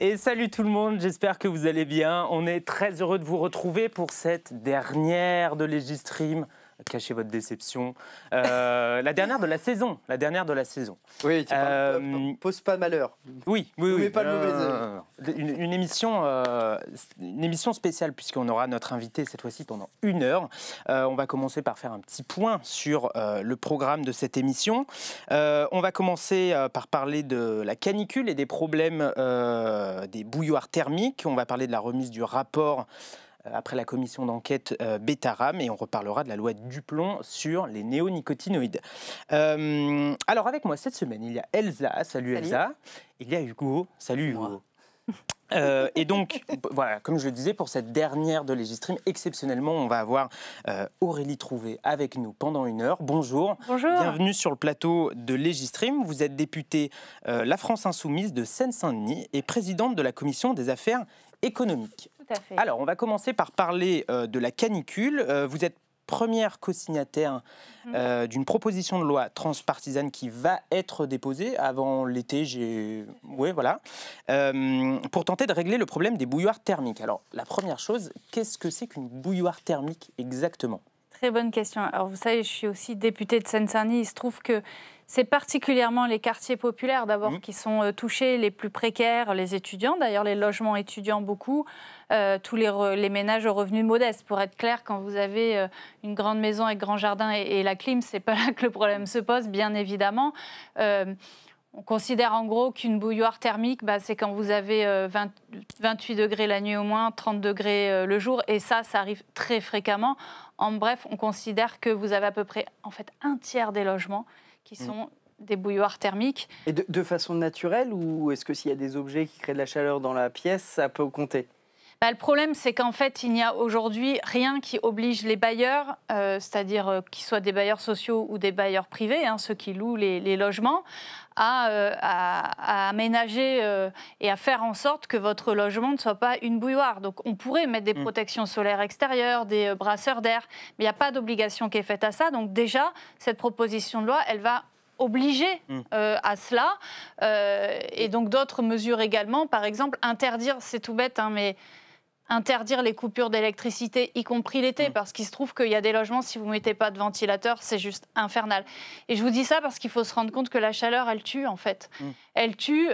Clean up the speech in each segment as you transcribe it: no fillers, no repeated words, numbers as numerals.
Et salut tout le monde, j'espère que vous allez bien. On est très heureux de vous retrouver pour cette dernière de Légistream. Cachez votre déception. La dernière de la saison. Oui, pose pas malheur. Oui. Mais pas le mauvais œil. Une émission spéciale puisqu'on aura notre invité cette fois-ci pendant 1 heure. On va commencer par faire un petit point sur le programme de cette émission. On va commencer par parler de la canicule et des problèmes des bouilloires thermiques. On va parler de la remise du rapport après la commission d'enquête Betaram, et on reparlera de la loi Duplon sur les néonicotinoïdes. Alors avec moi cette semaine, il y a Elsa. Salut. Elsa. Il y a Hugo. Salut Hugo. Et donc, voilà, comme je le disais, pour cette dernière de Légistream, exceptionnellement, on va avoir Aurélie Trouvé avec nous pendant 1 heure. Bonjour. Bonjour. Bienvenue sur le plateau de Légistream. Vous êtes députée La France Insoumise de Seine-Saint-Denis et présidente de la commission des affaires économiques. Tout à fait. Alors, on va commencer par parler de la canicule. Vous êtes première co-signataire d'une proposition de loi transpartisane qui va être déposée avant l'été, pour tenter de régler le problème des bouilloires thermiques. Alors, la première chose, qu'est-ce que c'est qu'une bouilloire thermique exactement ? Très bonne question. Alors, vous savez, je suis aussi députée de Seine-Saint-Denis. Il se trouve que c'est particulièrement les quartiers populaires, d'abord, qui sont touchés, les plus précaires, les étudiants. D'ailleurs, les logements étudiants, beaucoup. Tous les ménages aux revenus modestes. Pour être clair, quand vous avez une grande maison avec grand jardin et la clim, c'est pas là que le problème se pose, bien évidemment. On considère en gros qu'une bouilloire thermique, c'est quand vous avez 28 degrés la nuit au moins, 30 degrés le jour, et ça arrive très fréquemment. En bref, on considère que vous avez à peu près, en fait, 1/3 des logements qui sont des bouilloires thermiques. Et de façon naturelle, ou est-ce que s'il y a des objets qui créent de la chaleur dans la pièce, ça peut compter ? Le problème, c'est qu'en fait, il n'y a aujourd'hui rien qui oblige les bailleurs, c'est-à-dire qu'ils soient des bailleurs sociaux ou des bailleurs privés, ceux qui louent les logements, à aménager et à faire en sorte que votre logement ne soit pas une bouilloire. Donc, on pourrait mettre des protections solaires extérieures, des brasseurs d'air, mais il n'y a pas d'obligation qui est faite à ça. Donc, déjà, cette proposition de loi, elle va obliger à cela. Et donc, d'autres mesures également, par exemple, interdire, c'est tout bête, mais interdire les coupures d'électricité, y compris l'été, parce qu'il se trouve qu'il y a des logements, si vous ne mettez pas de ventilateur, c'est juste infernal. Et je vous dis ça parce qu'il faut se rendre compte que la chaleur, elle tue, en fait. Elle tue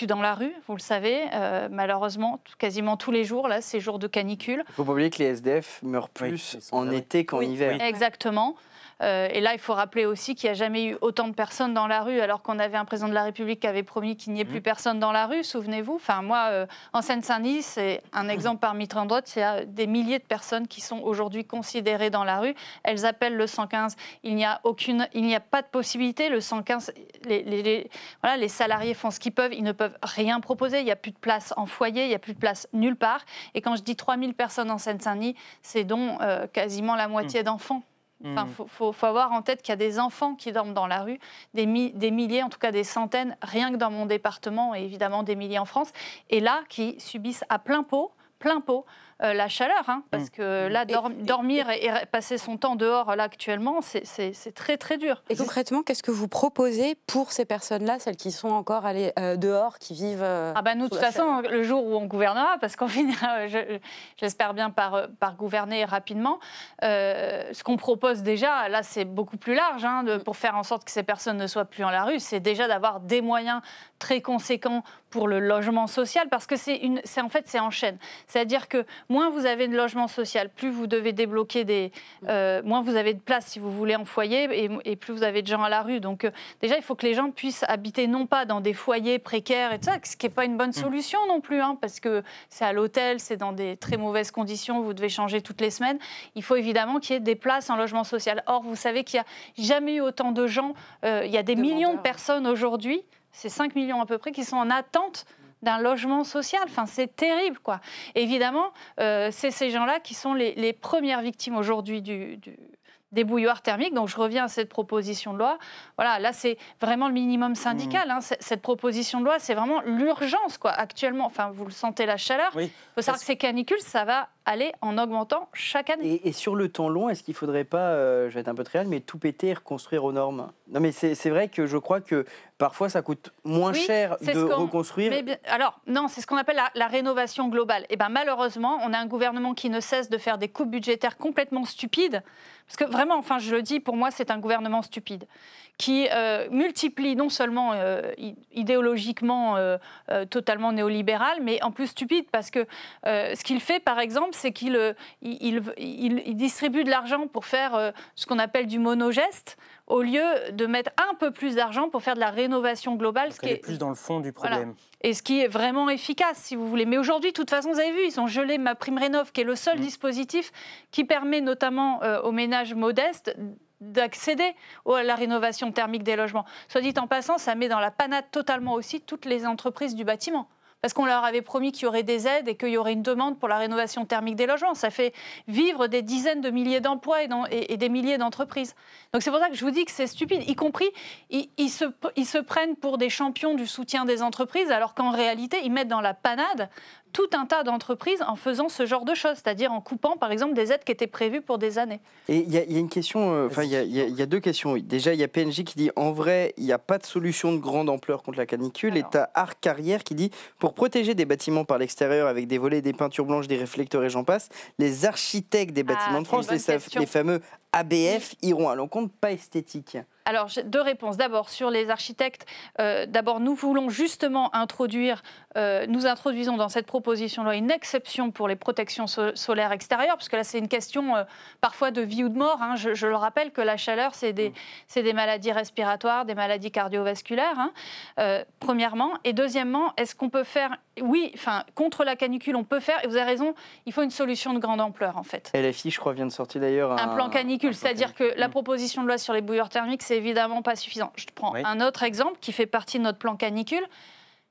dans la rue, vous le savez, malheureusement, quasiment tous les jours, là, ces jours de canicule. Il ne faut pas oublier que les SDF meurent plus en été qu'en hiver. Oui. Exactement. Et là, il faut rappeler aussi qu'il n'y a jamais eu autant de personnes dans la rue, alors qu'on avait un président de la République qui avait promis qu'il n'y ait plus personne dans la rue, souvenez-vous. Enfin, moi, en Seine-Saint-Denis, c'est un exemple parmi tant d'autres, il y a des milliers de personnes qui sont aujourd'hui considérées dans la rue. Elles appellent le 115. Il n'y a pas de possibilité. Le 115, les salariés font ce qu'ils peuvent, ils ne peuvent rien proposer. Il n'y a plus de place en foyer, il n'y a plus de place nulle part. Et quand je dis 3000 personnes en Seine-Saint-Denis, c'est donc quasiment la moitié d'enfants. Enfin, faut avoir en tête qu'il y a des enfants qui dorment dans la rue, des milliers, en tout cas des centaines, rien que dans mon département, et évidemment des milliers en France, et là, qui subissent à plein pot, la chaleur, parce que là, dormir et passer son temps dehors, là, actuellement, c'est très, très dur. Et concrètement, qu'est-ce que vous proposez pour ces personnes-là, celles qui sont encore allées dehors, qui vivent nous, de toute façon, le jour où on gouvernera, parce qu'on finira, j'espère bien, par gouverner rapidement, ce qu'on propose déjà, là, c'est beaucoup plus large, pour faire en sorte que ces personnes ne soient plus en la rue, c'est déjà d'avoir des moyens très conséquents pour le logement social, parce que c'est en chaîne. C'est-à-dire que moins vous avez de logement social, plus vous devez débloquer moins vous avez de place, si vous voulez, en foyer, et plus vous avez de gens à la rue. Donc déjà, il faut que les gens puissent habiter non pas dans des foyers précaires et tout ça, ce qui n'est pas une bonne solution non plus, parce que c'est à l'hôtel, c'est dans des très mauvaises conditions, vous devez changer toutes les semaines. Il faut évidemment qu'il y ait des places en logement social. Or, vous savez qu'il n'y a jamais eu autant de gens, il y a des millions de personnes aujourd'hui, c'est 5 millions à peu près, qui sont en attente d'un logement social. Enfin, c'est terrible, quoi. Évidemment, c'est ces gens-là qui sont les premières victimes aujourd'hui des bouilloires thermiques. Donc, je reviens à cette proposition de loi. Voilà, là, c'est vraiment le minimum syndical. Cette proposition de loi, c'est vraiment l'urgence, quoi, actuellement. Enfin, vous le sentez, la chaleur. Il faut savoir que ces canicules, ça va aller en augmentant chaque année. Et sur le temps long, est-ce qu'il ne faudrait pas, je vais être un peu très réel, mais tout péter et reconstruire aux normes? Non, mais c'est vrai que je crois que parfois ça coûte moins cher de reconstruire. Alors, non, c'est ce qu'on appelle la rénovation globale. Et ben, malheureusement, on a un gouvernement qui ne cesse de faire des coupes budgétaires complètement stupides. Parce que vraiment, enfin, je le dis, pour moi, c'est un gouvernement stupide qui multiplie non seulement idéologiquement totalement néolibéral, mais en plus stupide parce que ce qu'il fait, par exemple, c'est qu'il distribue de l'argent pour faire ce qu'on appelle du monogeste, au lieu de mettre un peu plus d'argent pour faire de la rénovation globale. Ce qui est plus dans le fond du problème. Voilà. Et ce qui est vraiment efficace, si vous voulez. Mais aujourd'hui, de toute façon, vous avez vu, ils ont gelé MaPrimeRénov', qui est le seul dispositif qui permet notamment aux ménages modestes d'accéder à la rénovation thermique des logements. Soit dit en passant, ça met dans la panade totalement aussi toutes les entreprises du bâtiment. Parce qu'on leur avait promis qu'il y aurait des aides et qu'il y aurait une demande pour la rénovation thermique des logements. Ça fait vivre des dizaines de milliers d'emplois et des milliers d'entreprises. Donc c'est pour ça que je vous dis que c'est stupide. Y compris, ils se prennent pour des champions du soutien des entreprises, alors qu'en réalité, ils mettent dans la panade tout un tas d'entreprises en faisant ce genre de choses, c'est-à-dire en coupant, par exemple, des aides qui étaient prévues pour des années. Et il y a une question, il y a deux questions. Déjà, il y a PNJ qui dit, en vrai, il n'y a pas de solution de grande ampleur contre la canicule. Alors. Et tu as Arc Carrière qui dit, pour protéger des bâtiments par l'extérieur avec des volets, des peintures blanches, des réflecteurs et j'en passe, les architectes des bâtiments de France, les fameux ABF, iront à l'encontre, pas esthétique. Alors, j'ai deux réponses. D'abord, sur les architectes, d'abord, nous voulons justement nous introduisons dans cette proposition de loi une exception pour les protections solaires extérieures, parce que là, c'est une question parfois de vie ou de mort. Hein. Je le rappelle que la chaleur, c'est des maladies respiratoires, des maladies cardiovasculaires, hein, premièrement. Et deuxièmement, est-ce qu'on peut faire... Oui, enfin, contre la canicule, on peut faire, et vous avez raison, il faut une solution de grande ampleur, en fait. LFI, je crois, vient de sortir d'ailleurs un plan canicule, c'est-à-dire que la proposition de loi sur les bouilleurs thermiques, c'est évidemment pas suffisant. Je prends un autre exemple qui fait partie de notre plan canicule.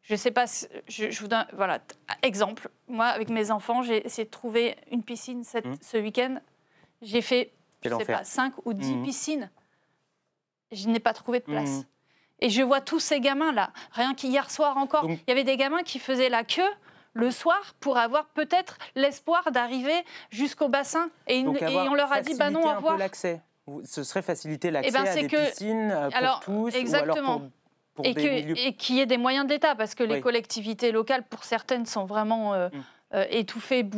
Je ne sais pas, je vous donne, voilà, exemple. Moi, avec mes enfants, j'ai essayé de trouver une piscine ce week-end. J'ai fait, je ne sais pas, 5 ou 10 piscines. Je n'ai pas trouvé de place. Et je vois tous ces gamins-là. Rien qu'hier soir encore, il y avait des gamins qui faisaient la queue le soir pour avoir peut-être l'espoir d'arriver jusqu'au bassin. Et on leur a dit, bah non, au revoir. L'accès. Ce serait faciliter l'accès à des piscines pour tous, exactement. Ou alors pour et qu'il y ait des moyens de l'État, parce que les collectivités locales, pour certaines, sont vraiment étouffées,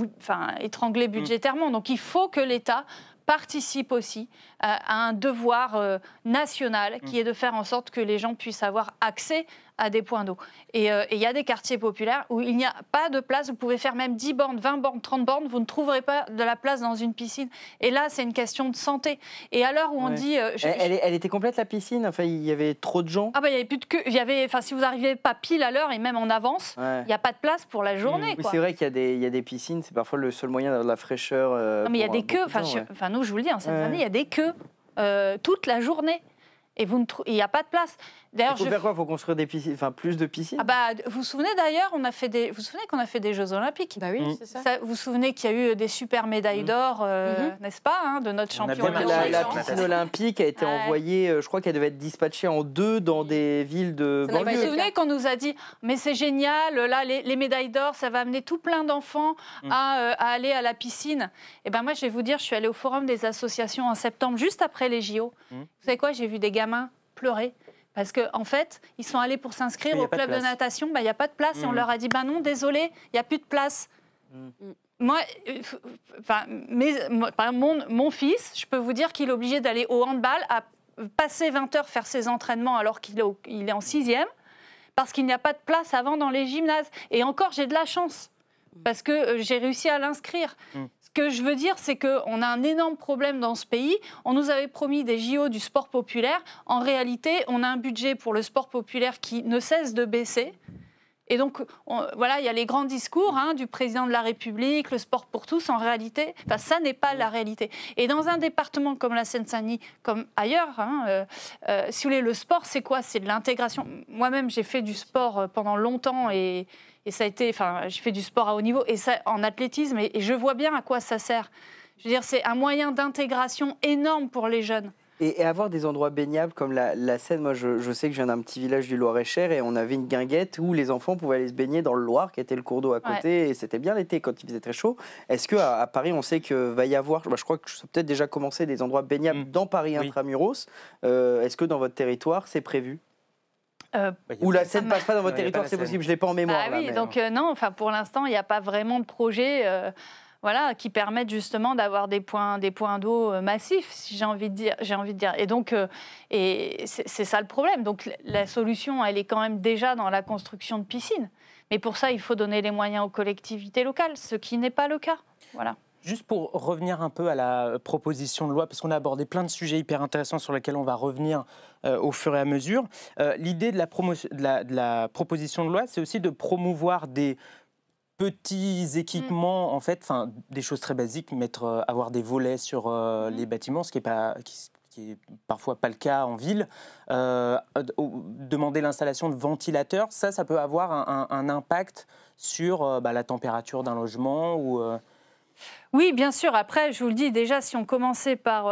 étranglées budgétairement. Donc il faut que l'État participe aussi à un devoir national qui est de faire en sorte que les gens puissent avoir accès à des points d'eau. Et il y a des quartiers populaires où il n'y a pas de place. Vous pouvez faire même 10 bornes, 20 bornes, 30 bornes. Vous ne trouverez pas de la place dans une piscine. Et là, c'est une question de santé. Et à l'heure où on dit... Elle était complète, la piscine? Enfin, il y avait trop de gens? Ah bah, il y avait plus de queue. Si vous n'arrivez pas pile à l'heure et même en avance, il n'y a pas de place pour la journée. Oui, c'est vrai qu'il y a des piscines. C'est parfois le seul moyen d'avoir de la fraîcheur. Non, mais il y a des queues. Nous, je vous le dis, en cette année, il y a des queues toute la journée. Et il n'y a pas de place. D'ailleurs, il faut faire quoi? Il faut construire des piscines, plus de piscines? Vous vous souvenez d'ailleurs, vous vous souvenez qu'on a fait des Jeux Olympiques? Bah oui, c'est ça. Vous vous souvenez qu'il y a eu des super médailles d'or, n'est-ce pas, de notre champion La piscine olympique a été envoyée, je crois qu'elle devait être dispatchée en 2 dans des villes de banlieue. Vous vous souvenez qu'on nous a dit, mais c'est génial, là, les médailles d'or, ça va amener tout plein d'enfants à aller à la piscine. Et ben moi, je vais vous dire, je suis allée au Forum des associations en septembre, juste après les JO. Vous savez quoi? J'ai vu des gamins pleurer. Parce qu'en fait, ils sont allés pour s'inscrire au club de natation, il n'y a pas de place. Et on leur a dit, non, désolé, il n'y a plus de place. Moi, par exemple, mon fils, je peux vous dire qu'il est obligé d'aller au handball, à passer 20 heures faire ses entraînements alors qu'il est en 6e, parce qu'il n'y a pas de place avant dans les gymnases. Et encore, j'ai de la chance, parce que j'ai réussi à l'inscrire. Ce que je veux dire, c'est qu'on a un énorme problème dans ce pays. On nous avait promis des JO du sport populaire. En réalité, on a un budget pour le sport populaire qui ne cesse de baisser. Et donc, il y a les grands discours du président de la République, le sport pour tous. En réalité, ça n'est pas la réalité. Et dans un département comme la Seine-Saint-Denis, comme ailleurs, si vous voulez, le sport, c'est quoi? C'est de l'intégration. Moi-même, j'ai fait du sport pendant longtemps et ça a été, j'ai fait du sport à haut niveau et ça, en athlétisme, et je vois bien à quoi ça sert. Je veux dire, c'est un moyen d'intégration énorme pour les jeunes. Et avoir des endroits baignables comme la Seine, moi je sais que je viens d'un petit village du Loir-et-Cher et on avait une guinguette où les enfants pouvaient aller se baigner dans le Loir, qui était le cours d'eau à côté, et c'était bien l'été quand il faisait très chaud. Est-ce qu'à Paris, on sait que va y avoir, je crois que ça a peut-être déjà commencé, des endroits baignables dans Paris intramuros. Est-ce que dans votre territoire, c'est prévu ou la Seine ne passe pas dans votre territoire, c'est possible, je ne l'ai pas en mémoire. Ah oui, donc non, pour l'instant, il n'y a pas vraiment de projet qui permettent justement d'avoir des points d'eau massifs, si j'ai envie de dire. Et donc, c'est ça le problème. Donc la solution, elle est quand même déjà dans la construction de piscines. Mais pour ça, il faut donner les moyens aux collectivités locales, ce qui n'est pas le cas. Voilà. Juste pour revenir un peu à la proposition de loi, parce qu'on a abordé plein de sujets hyper intéressants sur lesquels on va revenir au fur et à mesure. L'idée de la proposition de loi, c'est aussi de promouvoir des petits équipements, en fait, des choses très basiques, avoir des volets sur les bâtiments, ce qui est parfois pas le cas en ville. Demander l'installation de ventilateurs, ça peut avoir un impact sur la température d'un logement ou... Oui, bien sûr. Après, je vous le dis, déjà, si on commençait par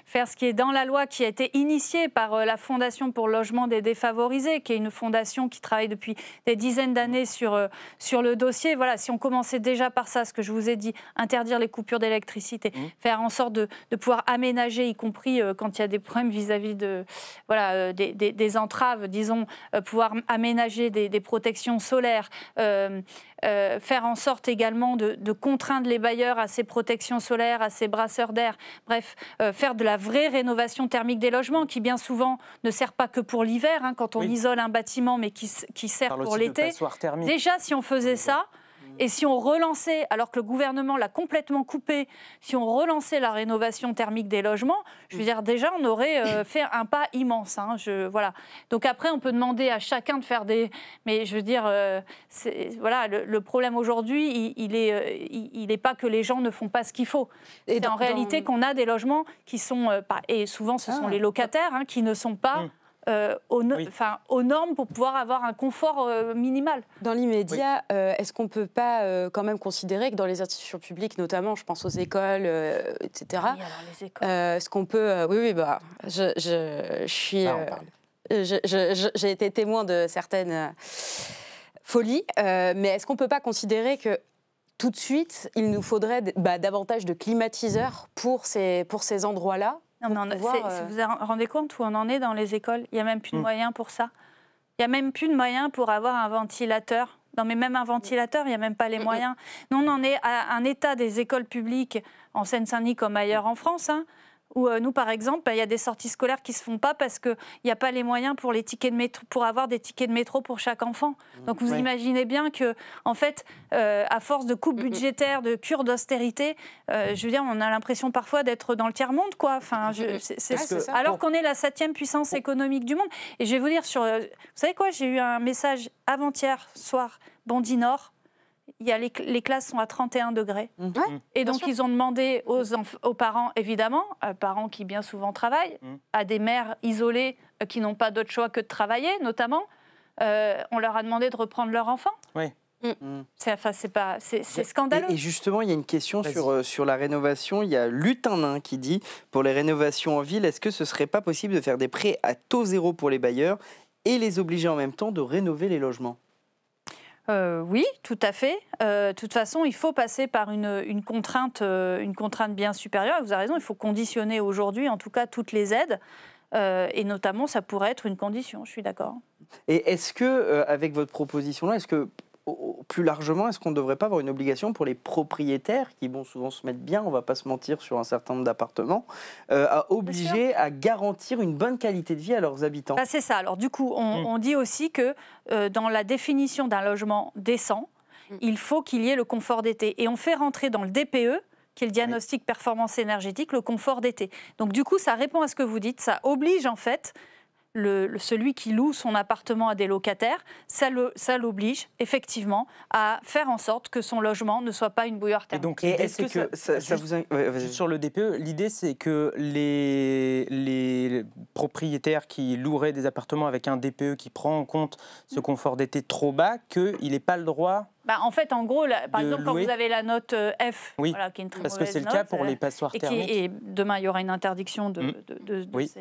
faire ce qui est dans la loi, qui a été initié par la Fondation pour le logement des défavorisés, qui est une fondation qui travaille depuis des dizaines d'années sur le dossier. Voilà, si on commençait déjà par ça, ce que je vous ai dit, interdire les coupures d'électricité, faire en sorte de pouvoir aménager, y compris quand il y a des problèmes vis-à-vis des entraves, disons, pouvoir aménager des protections solaires, faire en sorte également de contraindre les bailleurs à ces protections solaires, à ces brasseurs d'air, bref, faire de la vraie rénovation thermique des logements qui bien souvent ne sert pas que pour l'hiver, quand on isole un bâtiment, mais qui sert pour l'été. Déjà, si on faisait ça, et si on relançait, alors que le gouvernement l'a complètement coupé, si on relançait la rénovation thermique des logements, je veux dire, déjà, on aurait fait un pas immense. Voilà. Donc après, on peut demander à chacun de faire des... Mais je veux dire, le problème aujourd'hui, il est pas que les gens ne font pas ce qu'il faut. C'est en réalité qu'on a des logements qui sont... et souvent, ce sont les locataires qui ne sont pas... aux normes pour pouvoir avoir un confort minimal. Dans l'immédiat, est-ce qu'on ne peut pas quand même considérer que dans les institutions publiques, notamment, je pense aux écoles, etc., oui, alors les écoles. Est-ce qu'on peut... j'ai été témoin de certaines folies, mais est-ce qu'on ne peut pas considérer que tout de suite, il nous faudrait davantage de climatiseurs pour ces endroits-là? Non, mais vous vous rendez compte où on en est dans les écoles? Il n'y a même plus de moyens pour ça. Il n'y a même plus de moyens pour avoir un ventilateur. Non, mais même un ventilateur, il n'y a même pas les moyens. Nous, on en est à un état des écoles publiques en Seine-Saint-Denis comme ailleurs en France, où nous, par exemple, il y a des sorties scolaires qui ne se font pas parce qu'il n'y a pas les moyens pour, les tickets de métro, pour avoir des tickets de métro pour chaque enfant. Donc vous imaginez bien que, en fait, à force de coupes budgétaires, de cures d'austérité, je veux dire, on a l'impression parfois d'être dans le tiers-monde, quoi. Enfin, alors qu'on est la 7e puissance économique du monde. Et je vais vous dire, vous savez quoi, j'ai eu un message avant-hier soir, Bondy Nord. Les classes sont à 31 degrés. Et donc, ils ont demandé aux parents, évidemment, parents qui bien souvent travaillent, à des mères isolées qui n'ont pas d'autre choix que de travailler, notamment, on leur a demandé de reprendre leur enfant. Oui. C'est scandaleux. Et justement, il y a une question sur la rénovation. Il y a Lutin qui dit, pour les rénovations en ville, est-ce que ce ne serait pas possible de faire des prêts à taux zéro pour les bailleurs et les obliger en même temps de rénover les logements ? Oui, tout à fait. De toute façon, il faut passer par une contrainte bien supérieure. Vous avez raison, il faut conditionner aujourd'hui, en tout cas, toutes les aides. Et notamment, ça pourrait être une condition, je suis d'accord. Et est-ce que, avec votre proposition-là, plus largement, est-ce qu'on ne devrait pas avoir une obligation pour les propriétaires qui, souvent se mettent bien, on ne va pas se mentir, sur un certain nombre d'appartements, à obliger à garantir une bonne qualité de vie à leurs habitants? C'est ça. Alors du coup, on dit aussi que dans la définition d'un logement décent, il faut qu'il y ait le confort d'été. Et on fait rentrer dans le DPE, qui est le diagnostic performance énergétique, le confort d'été. Donc du coup, ça répond à ce que vous dites. Ça oblige en fait celui qui loue son appartement à des locataires, ça l'oblige effectivement à faire en sorte que son logement ne soit pas une bouilloire thermique. Et donc, est-ce que ça vous sur le DPE, l'idée c'est que les propriétaires qui loueraient des appartements avec un DPE qui prend en compte ce confort d'été trop bas, qu'il n'ait pas le droit En fait, en gros, par exemple, quand louer. vous avez la note F, Oui, voilà, qui est une très parce que mauvaise c'est le cas note, pour les passoires thermiques. Et demain, il y aura une interdiction de Oui.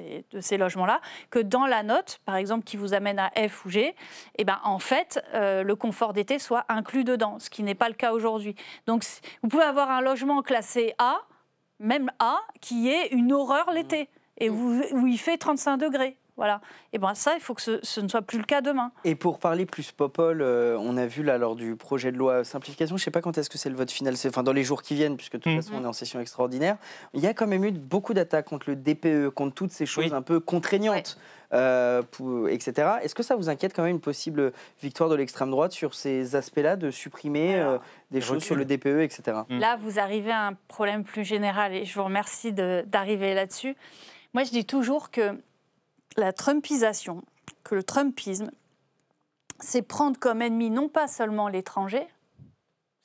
ces logements-là, que dans la note, par exemple, qui vous amène à F ou G, en fait, le confort d'été soit inclus dedans, ce qui n'est pas le cas aujourd'hui. Donc, vous pouvez avoir un logement classé A, même A, qui est une horreur l'été, et où il fait 35 degrés. Voilà. Et ça, il faut que ce ne soit plus le cas demain. Et pour parler plus popol, on a vu là lors du projet de loi simplification, je ne sais pas quand est-ce que c'est le vote final, c'est dans les jours qui viennent, puisque de toute façon on est en session extraordinaire. Il y a quand même eu beaucoup d'attaques contre le DPE, contre toutes ces choses un peu contraignantes, etc. Est-ce que ça vous inquiète quand même une possible victoire de l'extrême droite sur ces aspects-là, de supprimer des choses sur le DPE, etc. Là, vous arrivez à un problème plus général, et je vous remercie d'arriver là-dessus. Moi, je dis toujours que la trumpisation, que le trumpisme, c'est prendre comme ennemi non pas seulement l'étranger,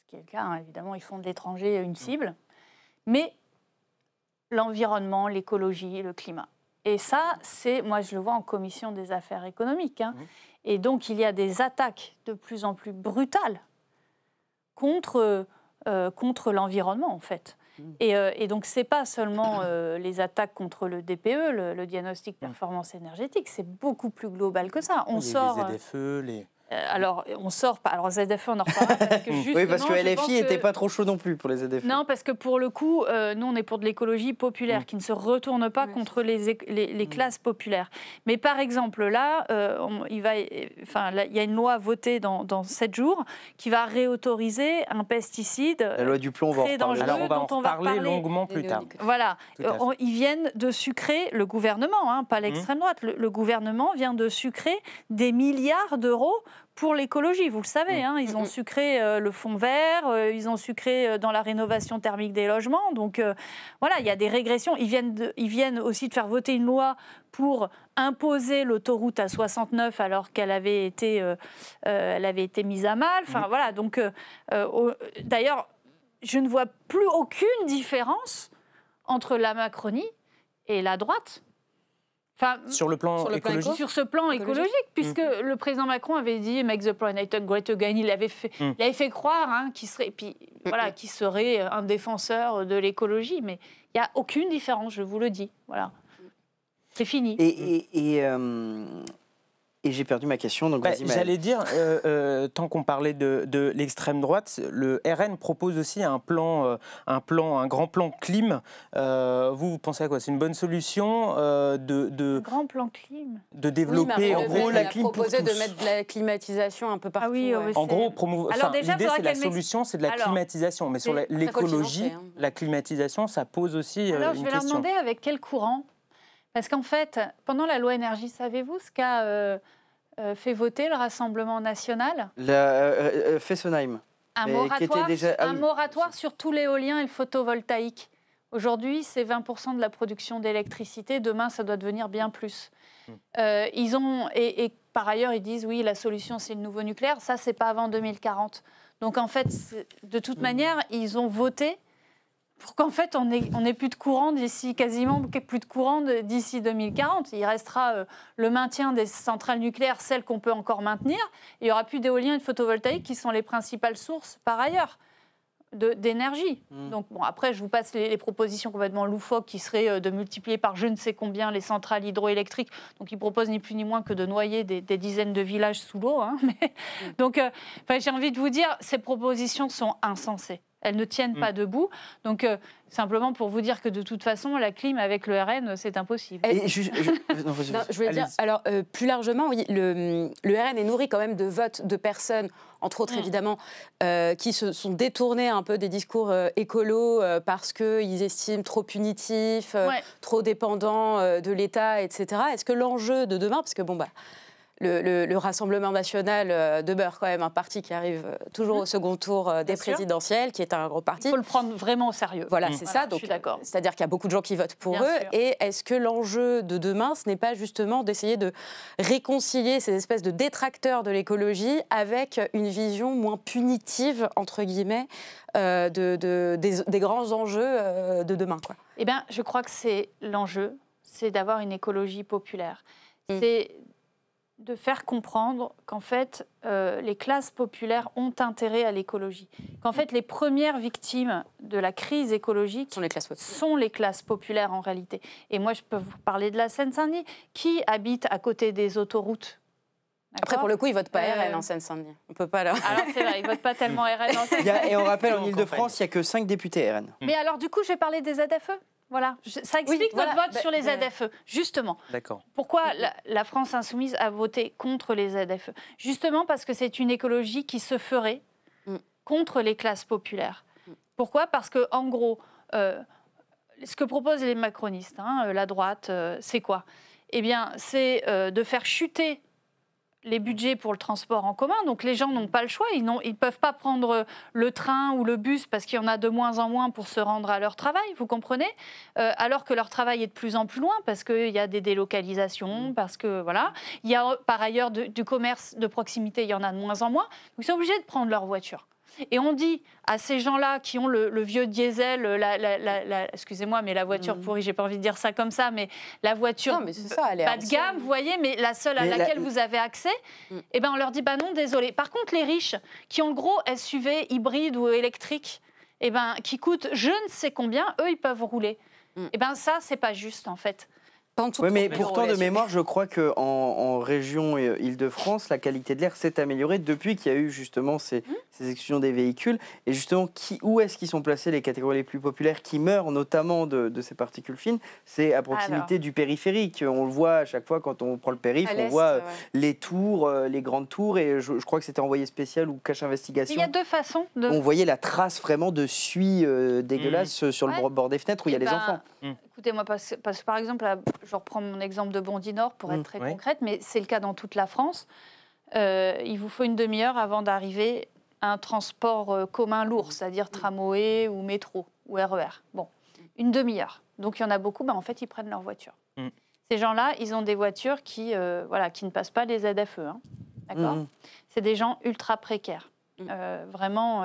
ce qui est le cas, évidemment, ils font de l'étranger une cible, mais l'environnement, l'écologie, le climat. Et ça, moi je le vois en commission des affaires économiques. Et donc, il y a des attaques de plus en plus brutales contre l'environnement, en fait. Et donc, ce n'est pas seulement les attaques contre le DPE, le diagnostic performance énergétique, c'est beaucoup plus global que ça. Les ZFE, alors, on sort pas. Alors, ZFE, on en reparlera. Parce que oui, parce que LFI n'était pas trop chaud non plus pour les ZFE. Non, parce que pour le coup, nous, on est pour de l'écologie populaire qui ne se retourne pas contre les classes populaires. Mais par exemple, là, il y a une loi votée dans 7 jours qui va réautoriser un pesticide la loi du plomb, très dangereux, alors on va en dont on va reparler reparler longuement plus tard. Voilà, ils viennent de sucrer, le gouvernement, pas l'extrême droite, le gouvernement vient de sucrer des milliards d'euros pour l'écologie, vous le savez, ils ont sucré le fonds vert, ils ont sucré dans la rénovation thermique des logements. Donc voilà, il y a des régressions. Ils viennent aussi de faire voter une loi pour imposer l'autoroute A69 alors qu'elle avait été mise à mal. Enfin voilà, donc d'ailleurs, je ne vois plus aucune différence entre la Macronie et la droite. Sur le plan écologique. Sur ce plan écologique, puisque le président Macron avait dit « Make the planet great again », il avait fait croire qu'il serait un défenseur de l'écologie, mais il n'y a aucune différence, je vous le dis. Voilà. C'est fini. Et j'ai perdu ma question, donc vas-y, j'allais dire, tant qu'on parlait de l'extrême droite, le RN propose aussi un grand plan clim. Vous pensez à quoi? C'est une bonne solution un grand plan clim de développer en gros la clim pour tous. de mettre de la climatisation un peu partout. Ah oui, en gros, l'idée c'est la solution, c'est de la climatisation. Mais sur l'écologie, la climatisation, ça pose aussi une question. Alors je vais leur demander avec quel courant. Parce qu'en fait, pendant la loi énergie, savez-vous ce qu'a fait voter le Rassemblement national? Fessenheim. Un moratoire sur tout l'éolien et le photovoltaïque. Aujourd'hui, c'est 20% de la production d'électricité. Demain, ça doit devenir bien plus. Et par ailleurs, ils disent, oui, la solution, c'est le nouveau nucléaire. Ça, c'est pas avant 2040. Donc, en fait, de toute manière, ils ont voté pour qu'en fait, on n'ait plus de courant d'ici 2040. Il restera le maintien des centrales nucléaires, celles qu'on peut encore maintenir. Il n'y aura plus d'éolien et de photovoltaïque qui sont les principales sources, par ailleurs, d'énergie. Donc, après, je vous passe les propositions complètement loufoques qui seraient de multiplier par je ne sais combien les centrales hydroélectriques. Donc, ils proposent ni plus ni moins que de noyer des dizaines de villages sous l'eau. Donc, j'ai envie de vous dire, ces propositions sont insensées. Elles ne tiennent pas debout. Donc, simplement pour vous dire que de toute façon, la clim avec le RN, c'est impossible. Je voulais dire, alors, plus largement, oui, le RN est nourri quand même de votes de personnes, entre autres évidemment, qui se sont détournés un peu des discours écolos parce qu'ils estiment trop punitifs, trop dépendants de l'État, etc. Est-ce que l'enjeu de demain, parce que le Rassemblement national demeure quand même un parti qui arrive toujours au second tour des présidentielles, qui est un gros parti. Il faut le prendre vraiment au sérieux. Voilà, c'est ça. Donc, c'est-à-dire qu'il y a beaucoup de gens qui votent pour eux. Sûr. Et est-ce que l'enjeu de demain, ce n'est pas justement d'essayer de réconcilier ces espèces de détracteurs de l'écologie avec une vision moins punitive, entre guillemets, des grands enjeux de demain, quoi? Eh bien, je crois que c'est l'enjeu, c'est d'avoir une écologie populaire. C'est de faire comprendre qu'en fait, les classes populaires ont intérêt à l'écologie. Qu'en fait, les premières victimes de la crise écologique sont les classes populaires en réalité. Et moi, je peux vous parler de la Seine-Saint-Denis. Qui habite à côté des autoroutes ? Après, pour le coup, ils ne votent pas RN en Seine-Saint-Denis. On peut pas là. Alors, c'est vrai, ils ne votent pas tellement RN en Seine-Saint-Denis. Et on rappelle, en Ile-de-France, il n'y a que 5 députés RN. Mais alors, du coup, je vais parler des ZFE. Voilà, ça explique votre vote sur les ZFE, justement. D'accord. Pourquoi la France insoumise a voté contre les ZFE ? Justement parce que c'est une écologie qui se ferait contre les classes populaires. Pourquoi ? Parce que, en gros, ce que proposent les macronistes, la droite, c'est quoi ? Eh bien, c'est de faire chuter les budgets pour le transport en commun. Donc les gens n'ont pas le choix, ils ne peuvent pas prendre le train ou le bus parce qu'il y en a de moins en moins pour se rendre à leur travail, vous comprenez ? Alors que leur travail est de plus en plus loin parce qu'il y a des délocalisations, parce que voilà. Il y a par ailleurs du commerce de proximité, il y en a de moins en moins. Donc ils sont obligés de prendre leur voiture. Et on dit à ces gens-là qui ont le vieux diesel, excusez-moi, mais la voiture pourrie, j'ai pas envie de dire ça comme ça, mais la voiture bas de gamme, vous voyez, mais la seule à laquelle vous avez accès, eh ben on leur dit bah non, désolé. Par contre, les riches qui ont le gros SUV hybride ou électrique, eh ben qui coûtent je ne sais combien, eux ils peuvent rouler. Eh ben ça c'est pas juste en fait. Oui, mais pourtant, de mémoire, je crois qu'en région Île-de-France, la qualité de l'air s'est améliorée depuis qu'il y a eu justement ces exclusions des véhicules. Et justement, où est-ce qu'ils sont placés les catégories les plus populaires qui meurent, notamment de ces particules fines ? C'est à proximité du périphérique. On le voit à chaque fois quand on prend le périph', on voit les tours, les grandes tours. Et je crois que c'était envoyé spécial ou cache investigation. Il y a deux façons. On voyait la trace vraiment de suie dégueulasse sur le bord des fenêtres où il y a les enfants. Écoutez-moi, parce que par exemple, je reprends mon exemple de Bondy-Nord pour être très concrète, mais c'est le cas dans toute la France. Il vous faut une demi-heure avant d'arriver à un transport commun lourd, c'est-à-dire tramway ou métro ou RER. Bon, une demi-heure. Donc il y en a beaucoup, en fait, ils prennent leur voiture. Ces gens-là, ils ont des voitures qui ne passent pas les ZFE. D'accord ? C'est des gens ultra précaires, vraiment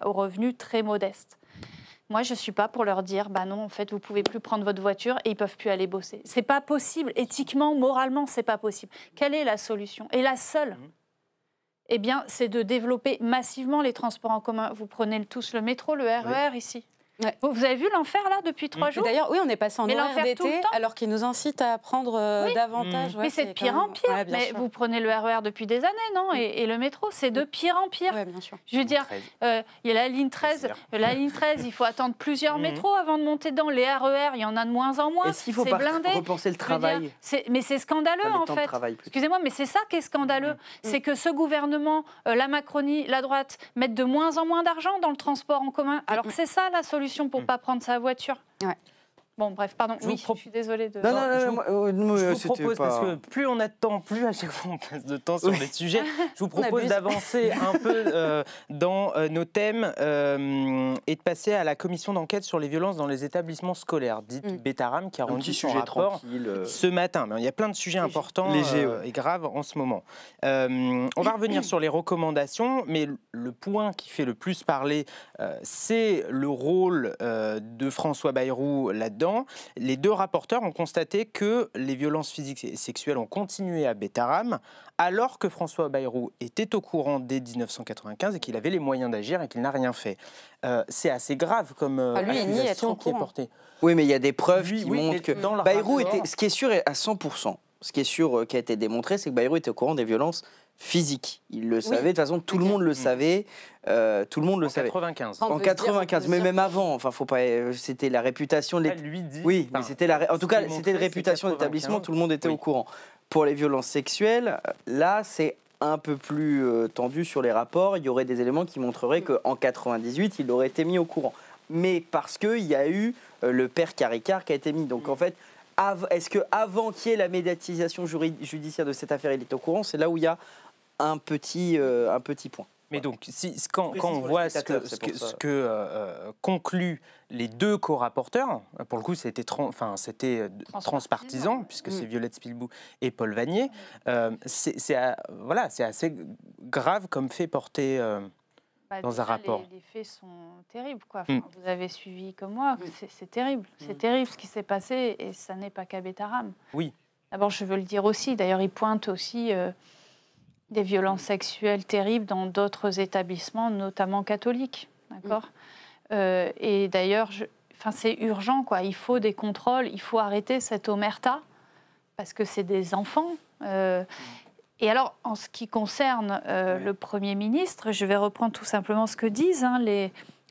aux revenus très modestes. Moi, je ne suis pas pour leur dire, non, en fait, vous ne pouvez plus prendre votre voiture et ils ne peuvent plus aller bosser. Ce n'est pas possible. Éthiquement, moralement, ce n'est pas possible. Quelle est la solution ? Et la seule, eh bien, c'est de développer massivement les transports en commun. Vous prenez tous le métro, le RER ici. Ouais. Vous avez vu l'enfer là depuis 3 jours ? D'ailleurs, oui, on est passé en horaire d'été alors qu'ils nous incitent à prendre davantage. Mais c'est de pire en pire. Mais vous prenez le RER depuis des années, non ? Et le métro, c'est de pire en pire. Oui, bien sûr. Je veux dire, il y a la ligne 13. La ligne 13, il faut attendre plusieurs métros avant de monter dedans. Les RER, il y en a de moins en moins. Est-ce qu'il faut pas repenser le travail ? Mais c'est scandaleux en fait. Excusez-moi, mais c'est ça qui est scandaleux. C'est que ce gouvernement, la Macronie, la droite, mettent de moins en moins d'argent dans le transport en commun. Alors que c'est ça la solution pour ne pas prendre sa voiture. Ouais. Bon, bref, pardon. Je suis désolée de... Je vous propose, parce que plus on a de temps, plus à chaque fois on passe de temps sur les sujets, je vous propose d'avancer un peu dans nos thèmes et de passer à la commission d'enquête sur les violences dans les établissements scolaires, dite Betaram, qui a rendu son rapport ce matin. Mais il y a plein de sujets importants et graves en ce moment. On va revenir sur les recommandations, mais le point qui fait le plus parler, c'est le rôle de François Bayrou là-dedans. Les 2 rapporteurs ont constaté que les violences physiques et sexuelles ont continué à Betaram, alors que François Bayrou était au courant dès 1995 et qu'il avait les moyens d'agir et qu'il n'a rien fait. C'est assez grave comme accusation qui est portée. Oui, mais il y a des preuves qui montrent que Bayrou était... Ce qui est sûr à 100%, ce qui est sûr qui a été démontré, c'est que Bayrou était au courant des violences physique. Il le savait, de toute façon, tout le monde le savait. Tout le monde le savait. 95. En 95, mais même avant, enfin, faut pas. C'était la réputation. Lui dit. Oui, mais c'était en tout cas, c'était une réputation d'établissement. Tout le monde était au courant. Pour les violences sexuelles, là, c'est un peu plus tendu sur les rapports. Il y aurait des éléments qui montreraient qu'en 98, il aurait été mis au courant. Mais parce qu'il y a eu le père Caricart qui a été mis. Donc en fait, est-ce qu'avant qu'il y ait la médiatisation judiciaire de cette affaire, il est au courant ? C'est là où il y a un petit point. Mais donc, quand on voit ce que concluent les 2 co-rapporteurs, pour le coup c'était transpartisan, puisque c'est Violette Spilbou et Paul Vanier, c'est assez grave comme fait porté dans un rapport. Les faits sont terribles, quoi. Enfin, vous avez suivi comme moi, c'est terrible. C'est terrible ce qui s'est passé et ça n'est pas qu'à Betaram. Oui. D'abord, je veux le dire aussi, d'ailleurs, il pointe aussi des violences sexuelles terribles dans d'autres établissements, notamment catholiques. D'accord ? Et d'ailleurs, c'est urgent, quoi. Il faut des contrôles, il faut arrêter cette omerta, parce que c'est des enfants. Et alors, en ce qui concerne le Premier ministre, je vais reprendre tout simplement ce que disent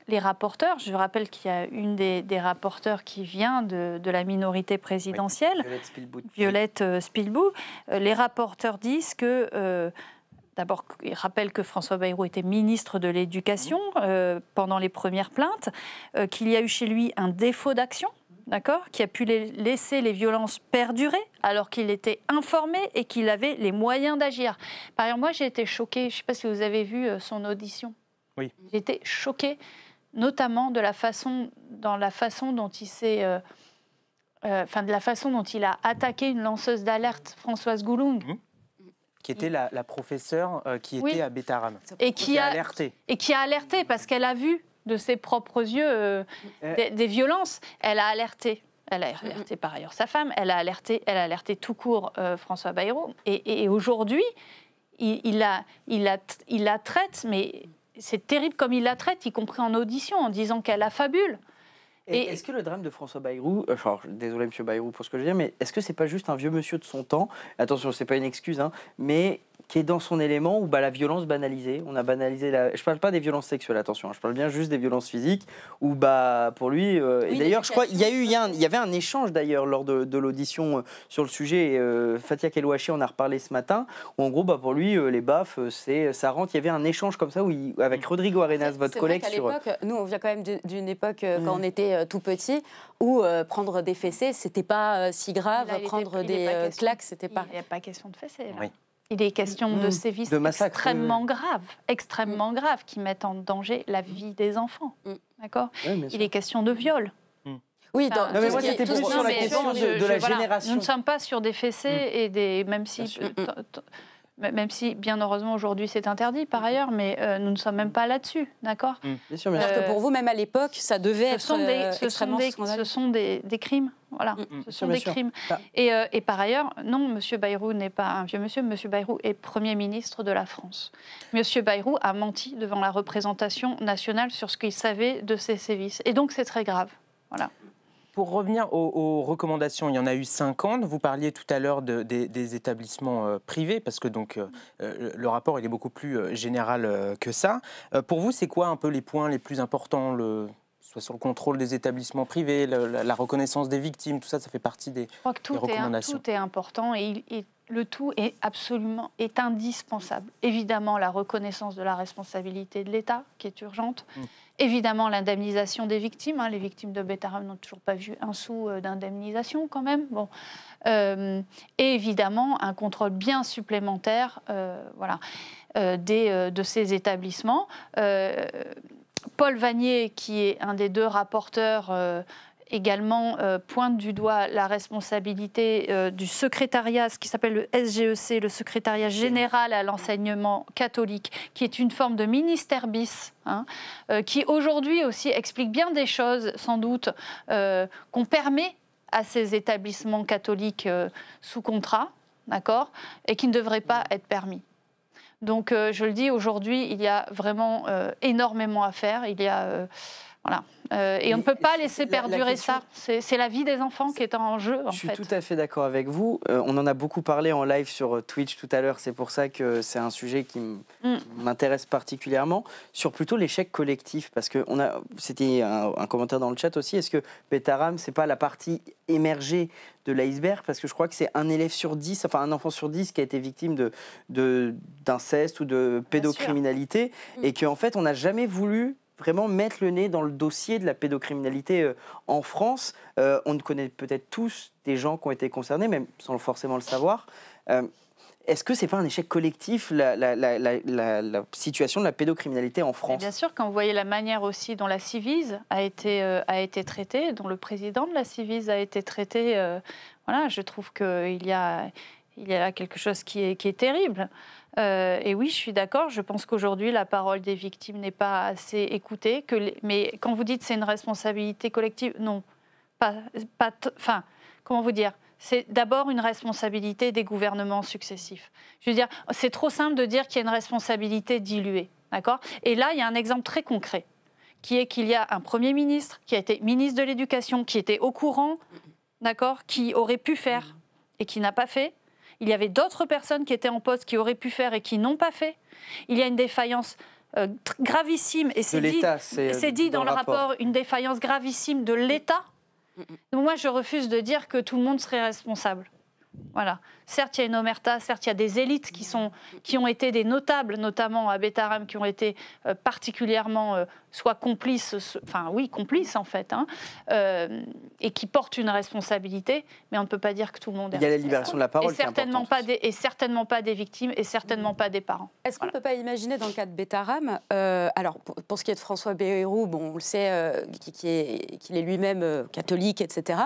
les rapporteurs. Je rappelle qu'il y a une des rapporteurs qui vient de la minorité présidentielle, Violette Spilbou. Les rapporteurs disent que... D'abord, ils rappellent que François Bayrou était ministre de l'Éducation pendant les premières plaintes, qu'il y a eu chez lui un défaut d'action, d'accord, qui a pu laisser les violences perdurer alors qu'il était informé et qu'il avait les moyens d'agir. Par exemple, moi, j'ai été choquée, je ne sais pas si vous avez vu son audition. Oui. J'ai été choquée, notamment de la façon dont il s'est... de la façon dont il a attaqué une lanceuse d'alerte, Françoise Goulung. Qui était la professeure qui était à Bétarame. Et qui a alerté parce qu'elle a vu de ses propres yeux des violences. Elle a alerté. Elle a alerté par ailleurs sa femme. Elle a alerté tout court François Bayrou. Et aujourd'hui, il la traite, mais c'est terrible comme il la traite, y compris en audition, en disant qu'elle affabule. Et est-ce que le drame de François Bayrou, désolé M. Bayrou pour ce que je veux dire, mais est-ce que c'est pas juste un vieux monsieur de son temps, attention, c'est pas une excuse, hein, mais qui est dans son élément où la violence banalisée, on a banalisé je parle pas des violences sexuelles, attention, je parle bien juste des violences physiques, où pour lui, et d'ailleurs je crois, il y avait un échange d'ailleurs lors de l'audition sur le sujet, Fatia Kelouachi en a reparlé ce matin, où en gros pour lui, les baffes, ça rentre, il y avait un échange comme ça, avec Rodrigo Arenas, votre collègue. C'est vrai qu'à l'époque, nous on vient quand même d'une époque, quand on était tout petit, où prendre des fessées, c'était pas si grave, prendre des claques, c'était pas... Il n'y a pas question de fessées, là. Oui. Il est question de sévices extrêmement graves, qui mettent en danger la vie des enfants. D'accord ? Il est question de viol. Oui, non, mais moi c'était plus sur la question de la génération. Nous ne sommes pas sur des fessées et des... Même si, bien heureusement, aujourd'hui, c'est interdit par ailleurs, mais nous ne sommes même pas là-dessus, d'accord ? Bien sûr, parce que pour vous, même à l'époque, ça devait être extrêmement scandaleux. Ce sont des crimes, voilà. Ce sont des crimes. Et par ailleurs, non, M. Bayrou n'est pas un vieux monsieur. M. Bayrou est Premier ministre de la France. M. Bayrou a menti devant la représentation nationale sur ce qu'il savait de ces sévices. Et donc, c'est très grave, voilà. Pour revenir aux recommandations, il y en a eu 50. Vous parliez tout à l'heure des établissements privés, parce que donc, le rapport il est beaucoup plus général que ça. Pour vous, c'est quoi un peu les points les plus importants, soit sur le contrôle des établissements privés, la reconnaissance des victimes, tout ça, ça fait partie des recommandations. Tout est important et le tout est indispensable. Évidemment, la reconnaissance de la responsabilité de l'État, qui est urgente. Évidemment, l'indemnisation des victimes. Les victimes de Bétarame n'ont toujours pas vu un sou d'indemnisation, quand même. Bon. Et évidemment, un contrôle bien supplémentaire de ces établissements. Paul Vanier, qui est un des deux rapporteurs, également pointe du doigt la responsabilité du secrétariat, ce qui s'appelle le SGEC, le secrétariat général à l'enseignement catholique, qui est une forme de ministère bis, qui aujourd'hui aussi explique bien des choses, sans doute, qu'on permet à ces établissements catholiques sous contrat, d'accord, et qui ne devraient pas être permis. Donc, je le dis, aujourd'hui, il y a vraiment énormément à faire. Il y a... Voilà. Et on ne peut pas laisser perdurer ça. C'est la vie des enfants qui est en jeu, en fait. Je suis tout à fait d'accord avec vous. On en a beaucoup parlé en live sur Twitch tout à l'heure. C'est pour ça que c'est un sujet qui m'intéresse particulièrement. Sur plutôt l'échec collectif. Parce que c'était un commentaire dans le chat aussi. Est-ce que Bétarame, c'est pas la partie émergée de l'iceberg? Parce que je crois que c'est un élève sur 10, enfin un enfant sur 10 qui a été victime d'inceste ou de pédocriminalité. Et qu'en fait, on n'a jamais voulu vraiment mettre le nez dans le dossier de la pédocriminalité en France. On connaît peut-être tous des gens qui ont été concernés, même sans forcément le savoir. Est-ce que ce n'est pas un échec collectif, la situation de la pédocriminalité en France? Bien sûr, quand vous voyez la manière aussi dont la Civise a été traitée, dont le président de la Civise a été traité, je trouve qu'il y a quelque chose qui est terrible. Et oui, je suis d'accord. Je pense qu'aujourd'hui, la parole des victimes n'est pas assez écoutée. Mais quand vous dites c'est une responsabilité collective, non. Comment vous dire? c'est d'abord une responsabilité des gouvernements successifs. Je veux dire, c'est trop simple de dire qu'il y a une responsabilité diluée, d'accord ? Et là, il y a un exemple très concret, qui est qu'il y a un Premier ministre qui a été ministre de l'Éducation, qui était au courant, d'accord, qui aurait pu faire et qui n'a pas fait. Il y avait d'autres personnes qui étaient en poste qui auraient pu faire et qui n'ont pas fait. Il y a une défaillance gravissime, et c'est dit dans le rapport, une défaillance gravissime de l'État. Donc moi, je refuse de dire que tout le monde serait responsable. Voilà. Certes, il y a une omerta, certes, il y a des élites qui ont été des notables, notamment à Betaram, qui ont été particulièrement soit complices, complices en fait, hein, et qui portent une responsabilité, mais on ne peut pas dire que tout le monde est responsable. Il y a la libération de la parole et certainement pas des victimes, et certainement pas des parents. Est-ce qu'on ne peut pas imaginer dans le cas de Betaram, alors pour ce qui est de François Bayrou, bon, on le sait, qu'il est lui-même catholique, etc.,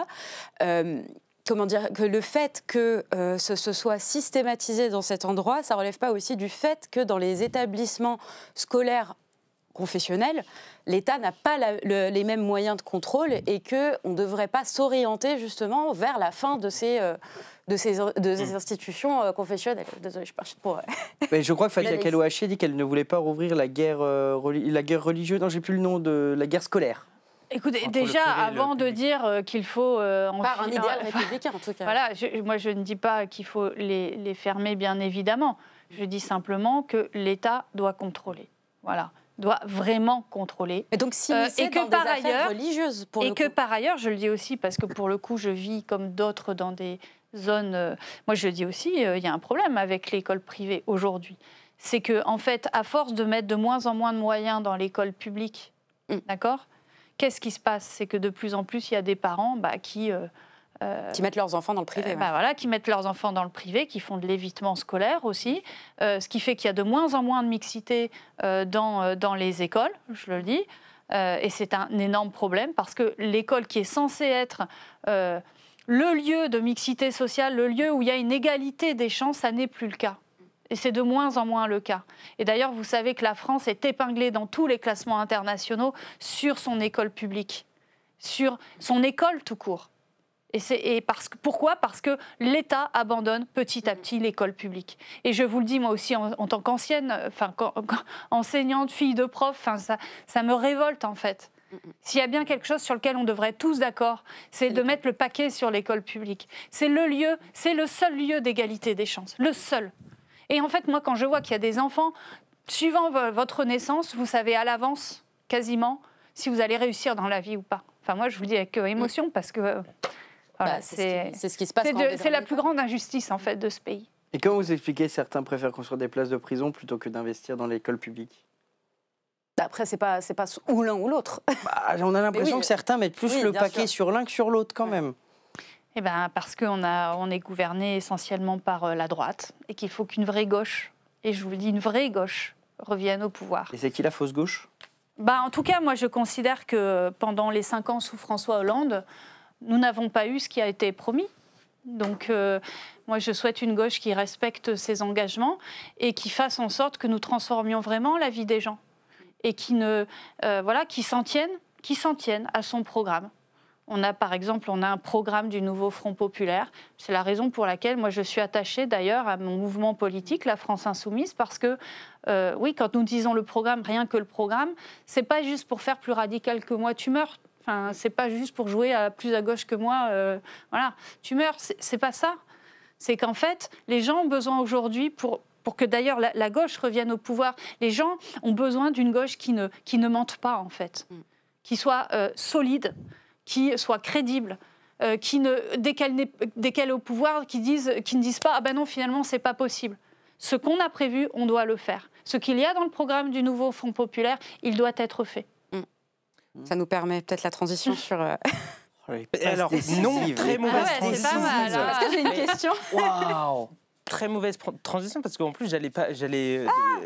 comment dire, que le fait que ce soit systématisé dans cet endroit, ça ne relève pas aussi du fait que dans les établissements scolaires confessionnels, l'État n'a pas les mêmes moyens de contrôle et qu'on ne devrait pas s'orienter justement vers la fin de ces institutions confessionnelles. Désolée, je parle pour... Mais je crois que Fatia Kalouachi dit qu'elle ne voulait pas rouvrir la guerre religieuse, non, j'ai plus le nom, de la guerre scolaire. Écoutez, déjà, avant de dire qu'il faut... Par un idéal républicain, en tout cas. Voilà, moi, je ne dis pas qu'il faut les fermer, bien évidemment. Je dis simplement que l'État doit contrôler. Voilà, doit vraiment contrôler. Et donc, s'immiscer dans des affaires religieuses, pour le coup. Et que par ailleurs, je le dis aussi, parce que pour le coup, je vis comme d'autres dans des zones... moi, je le dis aussi, il y a un problème avec l'école privée aujourd'hui. C'est qu'en fait, à force de mettre de moins en moins de moyens dans l'école publique, d'accord ? Qu'est-ce qui se passe ? C'est que de plus en plus, il y a des parents qui mettent leurs enfants dans le privé. Voilà, qui mettent leurs enfants dans le privé, qui font de l'évitement scolaire aussi, ce qui fait qu'il y a de moins en moins de mixité dans les écoles, je le dis, et c'est un énorme problème parce que l'école qui est censée être le lieu de mixité sociale, le lieu où il y a une égalité des chances, ça n'est plus le cas. Et c'est de moins en moins le cas. Et d'ailleurs, vous savez que la France est épinglée dans tous les classements internationaux sur son école publique, sur son école tout court. Pourquoi ? Parce que l'État abandonne petit à petit l'école publique. Et je vous le dis, moi aussi, en tant qu'ancienne, enseignante, fille de prof, ça me révolte en fait. S'il y a bien quelque chose sur lequel on devrait être tous d'accord, c'est de mettre le paquet sur l'école publique. C'est le seul lieu d'égalité des chances, le seul. Et en fait, moi, quand je vois qu'il y a des enfants, suivant votre naissance, vous savez à l'avance, quasiment, si vous allez réussir dans la vie ou pas. Enfin, moi, je vous le dis avec émotion, parce que voilà, c'est ce qui se passe. C'est la plus grande injustice, en fait, de ce pays. Et comment vous expliquez certains préfèrent construire des places de prison plutôt que d'investir dans l'école publique ? Après, c'est pas ou l'un ou l'autre. On a l'impression que certains mettent plus le paquet sur l'un que sur l'autre, quand même. Eh ben, parce qu'on est gouverné essentiellement par la droite et qu'il faut qu'une vraie gauche, et je vous le dis, une vraie gauche, revienne au pouvoir. Et c'est qui la fausse gauche ? En tout cas, moi, je considère que pendant les 5 ans sous François Hollande, nous n'avons pas eu ce qui a été promis. Donc, moi, je souhaite une gauche qui respecte ses engagements et qui fasse en sorte que nous transformions vraiment la vie des gens et qui s'en tienne à son programme. Par exemple, on a un programme du nouveau Front populaire. C'est la raison pour laquelle moi je suis attachée d'ailleurs à mon mouvement politique, la France Insoumise, parce que oui, quand nous disons le programme, rien que le programme, c'est pas juste pour faire plus radical que moi, tu meurs. Enfin, c'est pas juste pour jouer plus à gauche que moi, voilà, tu meurs. C'est pas ça. C'est qu'en fait, les gens ont besoin aujourd'hui pour que d'ailleurs la gauche revienne au pouvoir. Les gens ont besoin d'une gauche qui ne mente pas en fait, qui soit solide, qui soit crédible, dès qu'elle est au pouvoir, qui ne disent pas « Ah ben non, finalement, c'est pas possible ». Ce qu'on a prévu, on doit le faire. Ce qu'il y a dans le programme du nouveau Front populaire, il doit être fait. Ça nous permet peut-être la transition sur... Alors, non, très mauvaise transition. C'est pas mal. Est-ce que j'ai une question ? Waouh, très mauvaise transition parce qu'en plus j'allais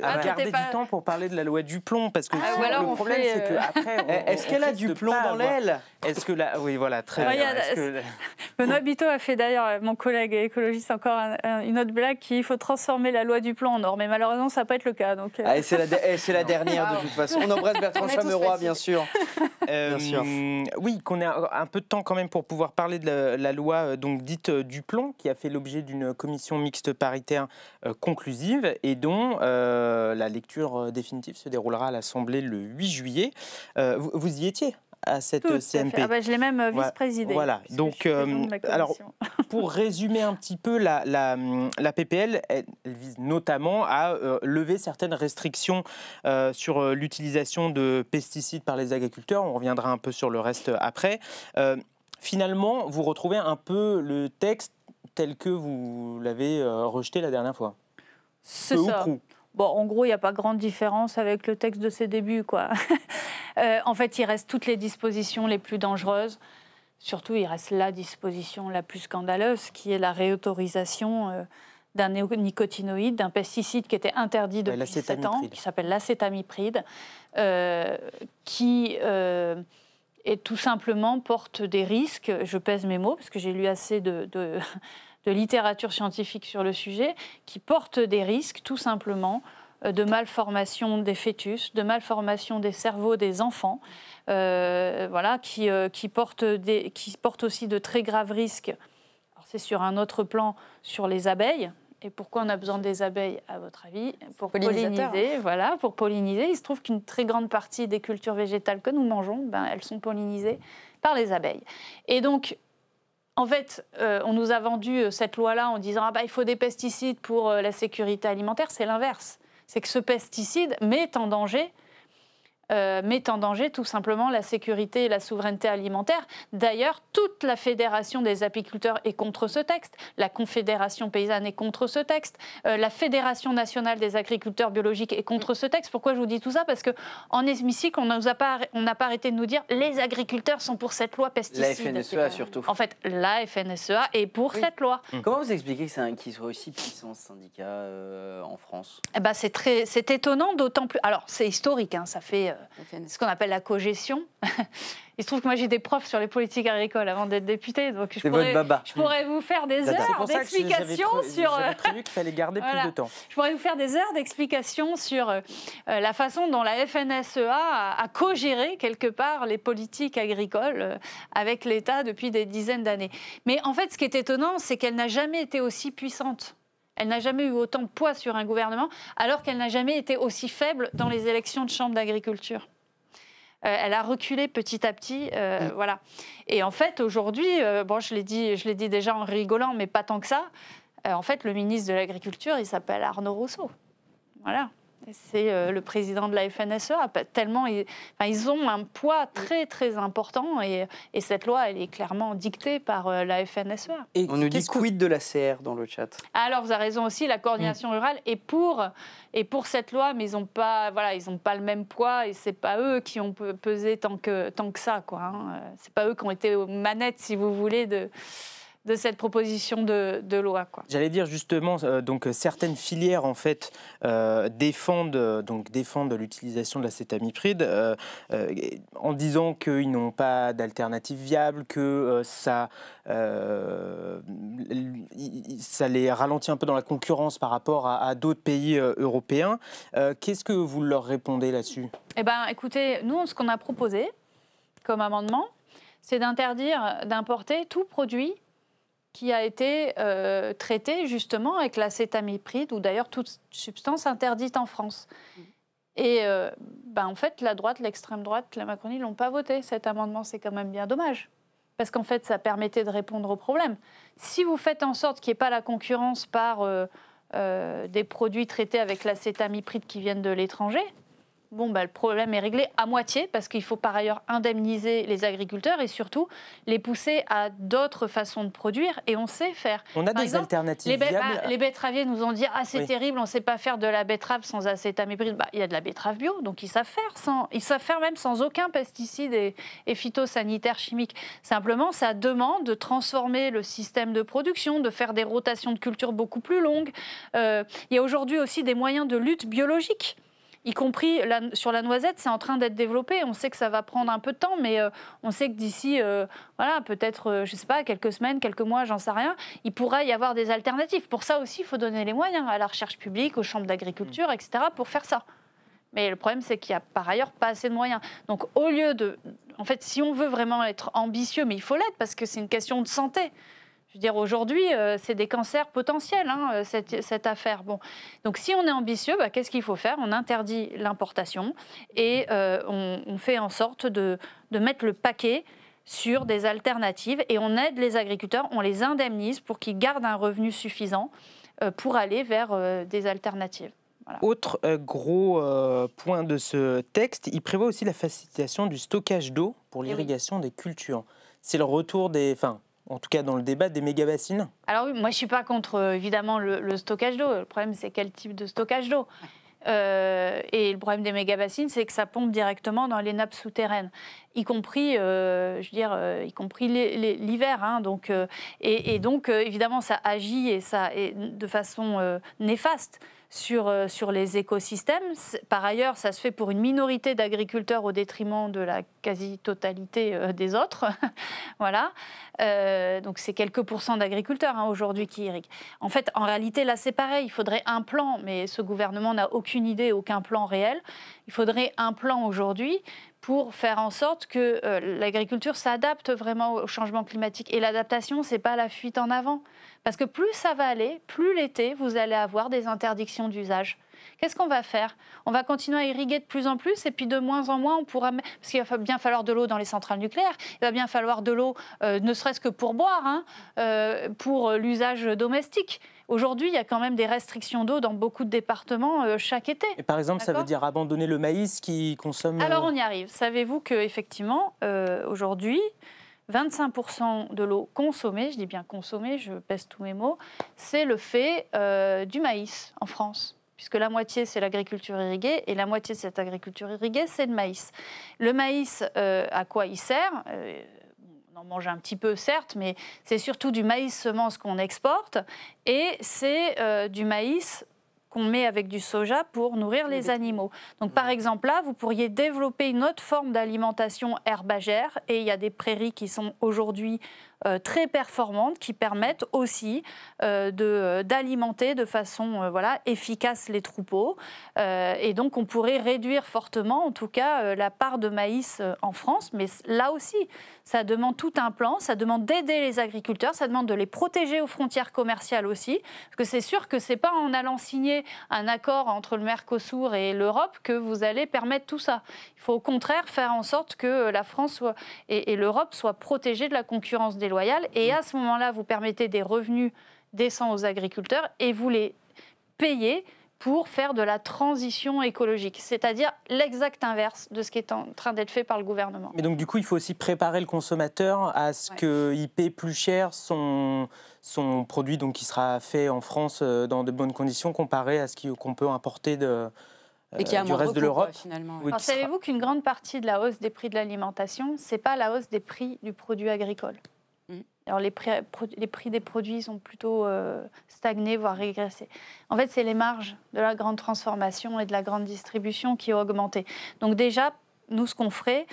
garder du temps pour parler de la loi Duplon parce que le problème c'est que après est-ce qu'elle a du plomb dans l'aile ? Est-ce que là oui voilà très bien. Benoît Biteau a fait d'ailleurs, mon collègue écologiste, encore une autre blague qu'il faut transformer la loi Duplon en or, mais malheureusement ça va pas être le cas donc. C'est la dernière de toute façon. On embrasse Bertrand Chameroy bien sûr. Bien sûr. Oui, qu'on ait un peu de temps quand même pour pouvoir parler de la loi donc dite Duplon, qui a fait l'objet d'une commission mixte paritaire conclusive et dont la lecture définitive se déroulera à l'Assemblée le 8 juillet. Vous y étiez à cette Tout à CMP. fait. Ah bah, je l'ai même vice-présidée. Voilà. puisque Donc, je suis présidente de la alors, commission. pour résumer un petit peu, la PPL, elle vise notamment à lever certaines restrictions sur l'utilisation de pesticides par les agriculteurs. On reviendra un peu sur le reste après. Finalement, vous retrouvez un peu le texte tel que vous l'avez rejeté la dernière fois. C'est Peu ou ça. prou. Bon, en gros, il n'y a pas grande différence avec le texte de ses débuts, quoi. En fait, il reste toutes les dispositions les plus dangereuses. Surtout, il reste la disposition la plus scandaleuse, qui est la réautorisation d'un néonicotinoïde, d'un pesticide qui était interdit depuis 7 ans, qui s'appelle l'acétamipride, qui est tout simplement porte des risques, je pèse mes mots, parce que j'ai lu assez de littérature scientifique sur le sujet, qui porte des risques tout simplement de malformation des fœtus, de malformation des cerveaux des enfants, voilà, qui porte aussi de très graves risques. Alors, c'est sur un autre plan, sur les abeilles. Et pourquoi on a besoin des abeilles, à votre avis? Pour polliniser, voilà, pour polliniser. Il se trouve qu'une très grande partie des cultures végétales que nous mangeons, elles sont pollinisées par les abeilles. Et donc, en fait, on nous a vendu cette loi-là en disant il faut des pesticides pour la sécurité alimentaire. C'est l'inverse. C'est que ce pesticide met en danger tout simplement la sécurité et la souveraineté alimentaire. D'ailleurs, toute la Fédération des apiculteurs est contre ce texte, la Confédération paysanne est contre ce texte, la Fédération nationale des agriculteurs biologiques est contre ce texte. Pourquoi je vous dis tout ça? Parce qu'en hémicycle, on n'a pas arrêté de nous dire les agriculteurs sont pour cette loi pesticide. La FNSEA surtout. En fait, la FNSEA est pour cette loi. Comment vous expliquez qu'ils soient aussi puissants, ce syndicat, en France? C'est étonnant, d'autant plus... Alors, c'est historique, ça fait... ce qu'on appelle la cogestion. Il se trouve que moi j'ai des profs sur les politiques agricoles avant d'être députée, donc je pourrais vous faire des heures d'explications sur... J'avais prévu qu'il fallait garder plus de temps. Je pourrais vous faire des heures d'explications sur la façon dont la FNSEA a co-géré quelque part les politiques agricoles avec l'État depuis des dizaines d'années. Mais en fait, ce qui est étonnant, c'est qu'elle n'a jamais été aussi puissante. Elle n'a jamais eu autant de poids sur un gouvernement, alors qu'elle n'a jamais été aussi faible dans les élections de chambre d'agriculture. Elle a reculé petit à petit, voilà. Et en fait, aujourd'hui, je l'ai dit déjà en rigolant, mais pas tant que ça. En fait, le ministre de l'Agriculture, il s'appelle Arnaud Rousseau. Voilà. C'est le président de la FNSEA. Tellement ils ont un poids très très important et cette loi, elle est clairement dictée par la FNSEA. Et on nous dit quid de la CR dans le chat. Alors vous avez raison aussi, la coordination rurale est pour cette loi, mais ils n'ont pas le même poids et c'est pas eux qui ont pesé tant que ça, quoi. C'est pas eux qui ont été aux manettes, si vous voulez, de cette proposition de loi, quoi. J'allais dire justement, donc certaines filières en fait défendent l'utilisation de l'acétamipride en disant qu'ils n'ont pas d'alternative viable, que ça les ralentit un peu dans la concurrence par rapport à d'autres pays européens. Qu'est-ce que vous leur répondez là-dessus? Écoutez, nous, ce qu'on a proposé comme amendement, c'est d'interdire d'importer tout produit qui a été traité justement avec l'acétamipride ou d'ailleurs toute substance interdite en France. Et en fait, la droite, l'extrême droite, la Macronie n'ont pas voté cet amendement. C'est quand même bien dommage. Parce qu'en fait, ça permettait de répondre au problème. Si vous faites en sorte qu'il n'y ait pas la concurrence par des produits traités avec l'acétamipride qui viennent de l'étranger, le problème est réglé à moitié parce qu'il faut par ailleurs indemniser les agriculteurs et surtout les pousser à d'autres façons de produire et on sait faire. On a des alternatives viables. Les betteraviers nous ont dit c'est terrible, on ne sait pas faire de la betterave sans acétamipride. Il y a de la betterave bio, donc ils savent faire même sans aucun pesticide et phytosanitaire chimique. Simplement, ça demande de transformer le système de production, de faire des rotations de culture beaucoup plus longues. Il y a aujourd'hui aussi des moyens de lutte biologique. Y compris sur la noisette, c'est en train d'être développé. On sait que ça va prendre un peu de temps, mais on sait que d'ici, peut-être, je sais pas, quelques semaines, quelques mois, j'en sais rien, il pourra y avoir des alternatives. Pour ça aussi, il faut donner les moyens à la recherche publique, aux chambres d'agriculture, etc., pour faire ça. Mais le problème, c'est qu'il n'y a par ailleurs pas assez de moyens. Donc, au lieu de en fait, si on veut vraiment être ambitieux, mais il faut l'être parce que c'est une question de santé. Je veux dire, aujourd'hui, c'est des cancers potentiels, cette affaire. Bon. Donc, si on est ambitieux, qu'est-ce qu'il faut faire? On interdit l'importation et on fait en sorte de mettre le paquet sur des alternatives et on aide les agriculteurs, on les indemnise pour qu'ils gardent un revenu suffisant pour aller vers des alternatives. Voilà. Autre gros point de ce texte, il prévoit aussi la facilitation du stockage d'eau pour l'irrigation des cultures. C'est le retour en tout cas dans le débat des méga-bassines. Alors oui, moi je ne suis pas contre évidemment le stockage d'eau. Le problème c'est quel type de stockage d'eau. Et le problème des méga-bassines, c'est que ça pompe directement dans les nappes souterraines, y compris, y compris l'hiver. Donc, évidemment, ça agit et de façon néfaste sur les écosystèmes. Par ailleurs, ça se fait pour une minorité d'agriculteurs au détriment de la quasi-totalité des autres. Voilà. Donc, c'est quelques pourcents d'agriculteurs aujourd'hui qui irriguent. En fait, en réalité, là, c'est pareil. Il faudrait un plan, mais ce gouvernement n'a aucune idée, aucun plan réel. Il faudrait un plan aujourd'hui pour faire en sorte que l'agriculture s'adapte vraiment au changement climatique. Et l'adaptation, ce n'est pas la fuite en avant. Parce que plus ça va aller, plus l'été, vous allez avoir des interdictions d'usage. Qu'est-ce qu'on va faire? On va continuer à irriguer de plus en plus et puis de moins en moins, on pourra... Parce qu'il va bien falloir de l'eau dans les centrales nucléaires, il va bien falloir de l'eau, ne serait-ce que pour boire, pour l'usage domestique. Aujourd'hui, il y a quand même des restrictions d'eau dans beaucoup de départements chaque été. Et par exemple, ça veut dire abandonner le maïs qui consomme... Alors, on y arrive. Savez-vous qu'effectivement, aujourd'hui, 25% de l'eau consommée, je dis bien consommée, je pèse tous mes mots, c'est le fait du maïs en France. Puisque la moitié, c'est l'agriculture irriguée, et la moitié de cette agriculture irriguée, c'est le maïs. Le maïs, à quoi il sert? On en mange un petit peu, certes, mais c'est surtout du maïs semence qu'on exporte, et c'est du maïs qu'on met avec du soja pour nourrir les animaux. Donc, par exemple, là, vous pourriez développer une autre forme d'alimentation herbagère, et il y a des prairies qui sont aujourd'hui très performantes, qui permettent aussi d'alimenter de façon efficace les troupeaux. Et donc, on pourrait réduire fortement, en tout cas, la part de maïs en France. Mais là aussi, ça demande tout un plan, ça demande d'aider les agriculteurs, ça demande de les protéger aux frontières commerciales aussi. Parce que c'est sûr que ce n'est pas en allant signer un accord entre le Mercosur et l'Europe que vous allez permettre tout ça. Il faut au contraire faire en sorte que la France et l'Europe soient protégées de la concurrence déloyale. Et à ce moment-là, vous permettez des revenus décents aux agriculteurs et vous les payez pour faire de la transition écologique, c'est-à-dire l'exact inverse de ce qui est en train d'être fait par le gouvernement. Mais donc du coup, il faut aussi préparer le consommateur à ce qu'il paie plus cher son produit donc, qui sera fait en France dans de bonnes conditions comparé à ce qu'on peut importer du reste de l'Europe. Alors savez-vous qu'une grande partie de la hausse des prix de l'alimentation, ce n'est pas la hausse des prix du produit agricole? Alors les prix des produits ont plutôt stagné, voire régressé. En fait, c'est les marges de la grande transformation et de la grande distribution qui ont augmenté. Donc déjà, nous, ce qu'on ferait,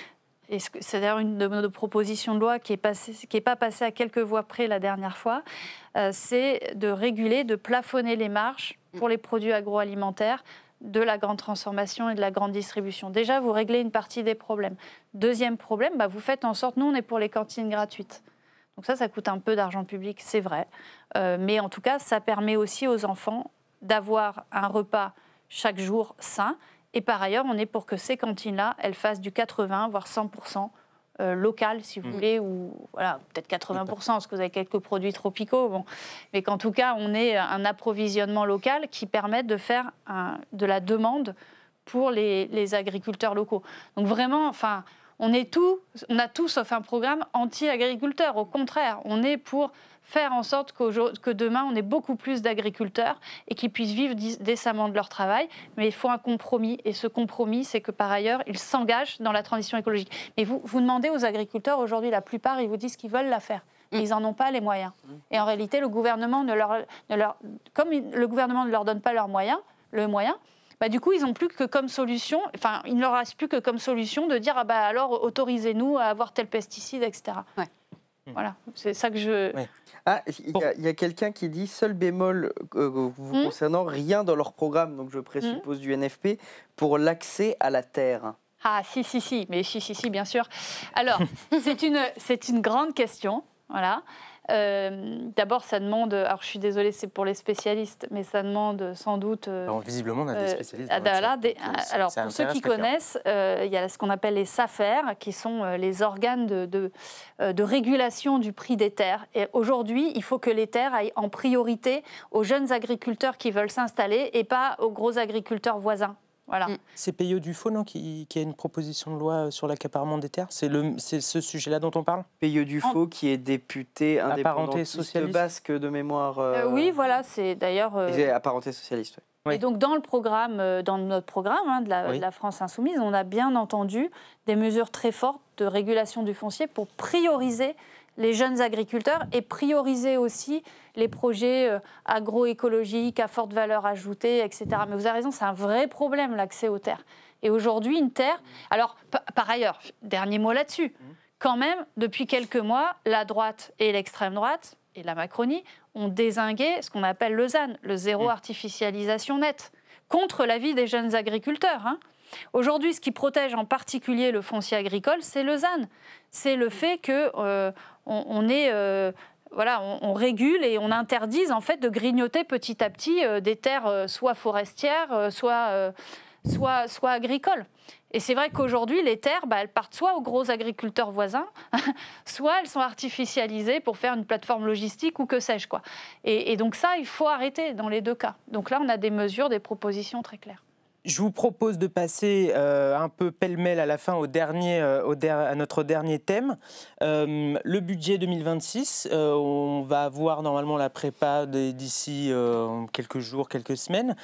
et c'est d'ailleurs une de nos propositions de loi qui est pas passée à quelques voix près la dernière fois, c'est de réguler, de plafonner les marges pour les produits agroalimentaires de la grande transformation et de la grande distribution. Déjà, vous réglez une partie des problèmes. Deuxième problème, vous faites en sorte, nous, on est pour les cantines gratuites. Donc ça coûte un peu d'argent public, c'est vrai. Mais en tout cas, ça permet aussi aux enfants d'avoir un repas chaque jour sain. Et par ailleurs, on est pour que ces cantines-là, elles fassent du 80, voire 100% local, si vous voulez, ou voilà, peut-être 80%, parce que vous avez quelques produits tropicaux. Bon. Mais qu'en tout cas, on ait un approvisionnement local qui permette de faire de la demande pour les agriculteurs locaux. Donc vraiment, enfin... On a tout sauf un programme anti-agriculteur. Au contraire, on est pour faire en sorte que demain, on ait beaucoup plus d'agriculteurs et qu'ils puissent vivre décemment de leur travail. Mais il faut un compromis. Et ce compromis, c'est que par ailleurs, ils s'engagent dans la transition écologique. Mais vous demandez aux agriculteurs, aujourd'hui, la plupart, ils vous disent qu'ils veulent la faire. Ils n'en ont pas les moyens. Et en réalité, le gouvernement comme le gouvernement ne leur donne pas le moyen, du coup, ils n'ont plus que comme solution, enfin, il ne leur reste plus que comme solution de dire alors autorisez-nous à avoir tel pesticide, etc. Ouais. Voilà, c'est ça que je... Ouais. Ah, il y a quelqu'un qui dit, seul bémol vous concernant, rien dans leur programme, donc je présuppose du NFP, pour l'accès à la terre. Ah, si, mais si, bien sûr. Alors, c'est une grande question, voilà. D'abord, ça demande, alors je suis désolée, c'est pour les spécialistes, mais ça demande sans doute... Alors, visiblement, on a des spécialistes. Alors, pour ceux qui connaissent, il y a ce qu'on appelle les SAFER, qui sont les organes de régulation du prix des terres. Et aujourd'hui, il faut que les terres aillent en priorité aux jeunes agriculteurs qui veulent s'installer et pas aux gros agriculteurs voisins. Voilà. C'est Peyo Dufaux, non, qui a une proposition de loi sur l'accaparement des terres. C'est ce sujet-là dont on parle. Peyo Dufaux, qui est député indépendantiste socialiste. basque de mémoire. Oui, voilà, c'est d'ailleurs. Apparenté socialiste. Oui. Et donc dans le programme, dans notre programme de la France Insoumise, on a bien entendu des mesures très fortes de régulation du foncier pour prioriser les jeunes agriculteurs et prioriser aussi les projets agroécologiques à forte valeur ajoutée, etc. Mais vous avez raison, c'est un vrai problème, l'accès aux terres. Et aujourd'hui, une terre... Alors, par ailleurs, dernier mot là-dessus, quand même, depuis quelques mois, la droite et l'extrême droite, et la Macronie, ont dézingué ce qu'on appelle le ZAN, le zéro artificialisation nette, contre l'avis des jeunes agriculteurs. Aujourd'hui, ce qui protège en particulier le foncier agricole, c'est le ZAN. C'est le fait que on régule et on interdise en fait de grignoter petit à petit des terres soit forestières, soit agricoles. Et c'est vrai qu'aujourd'hui, les terres, elles partent soit aux gros agriculteurs voisins, soit elles sont artificialisées pour faire une plateforme logistique ou que sais-je, quoi. Et donc ça, il faut arrêter dans les deux cas. Donc là, on a des mesures, des propositions très claires. Je vous propose de passer un peu pêle-mêle à la fin à notre dernier thème. Le budget 2026, on va avoir normalement la prépa d'ici quelques jours, quelques semaines.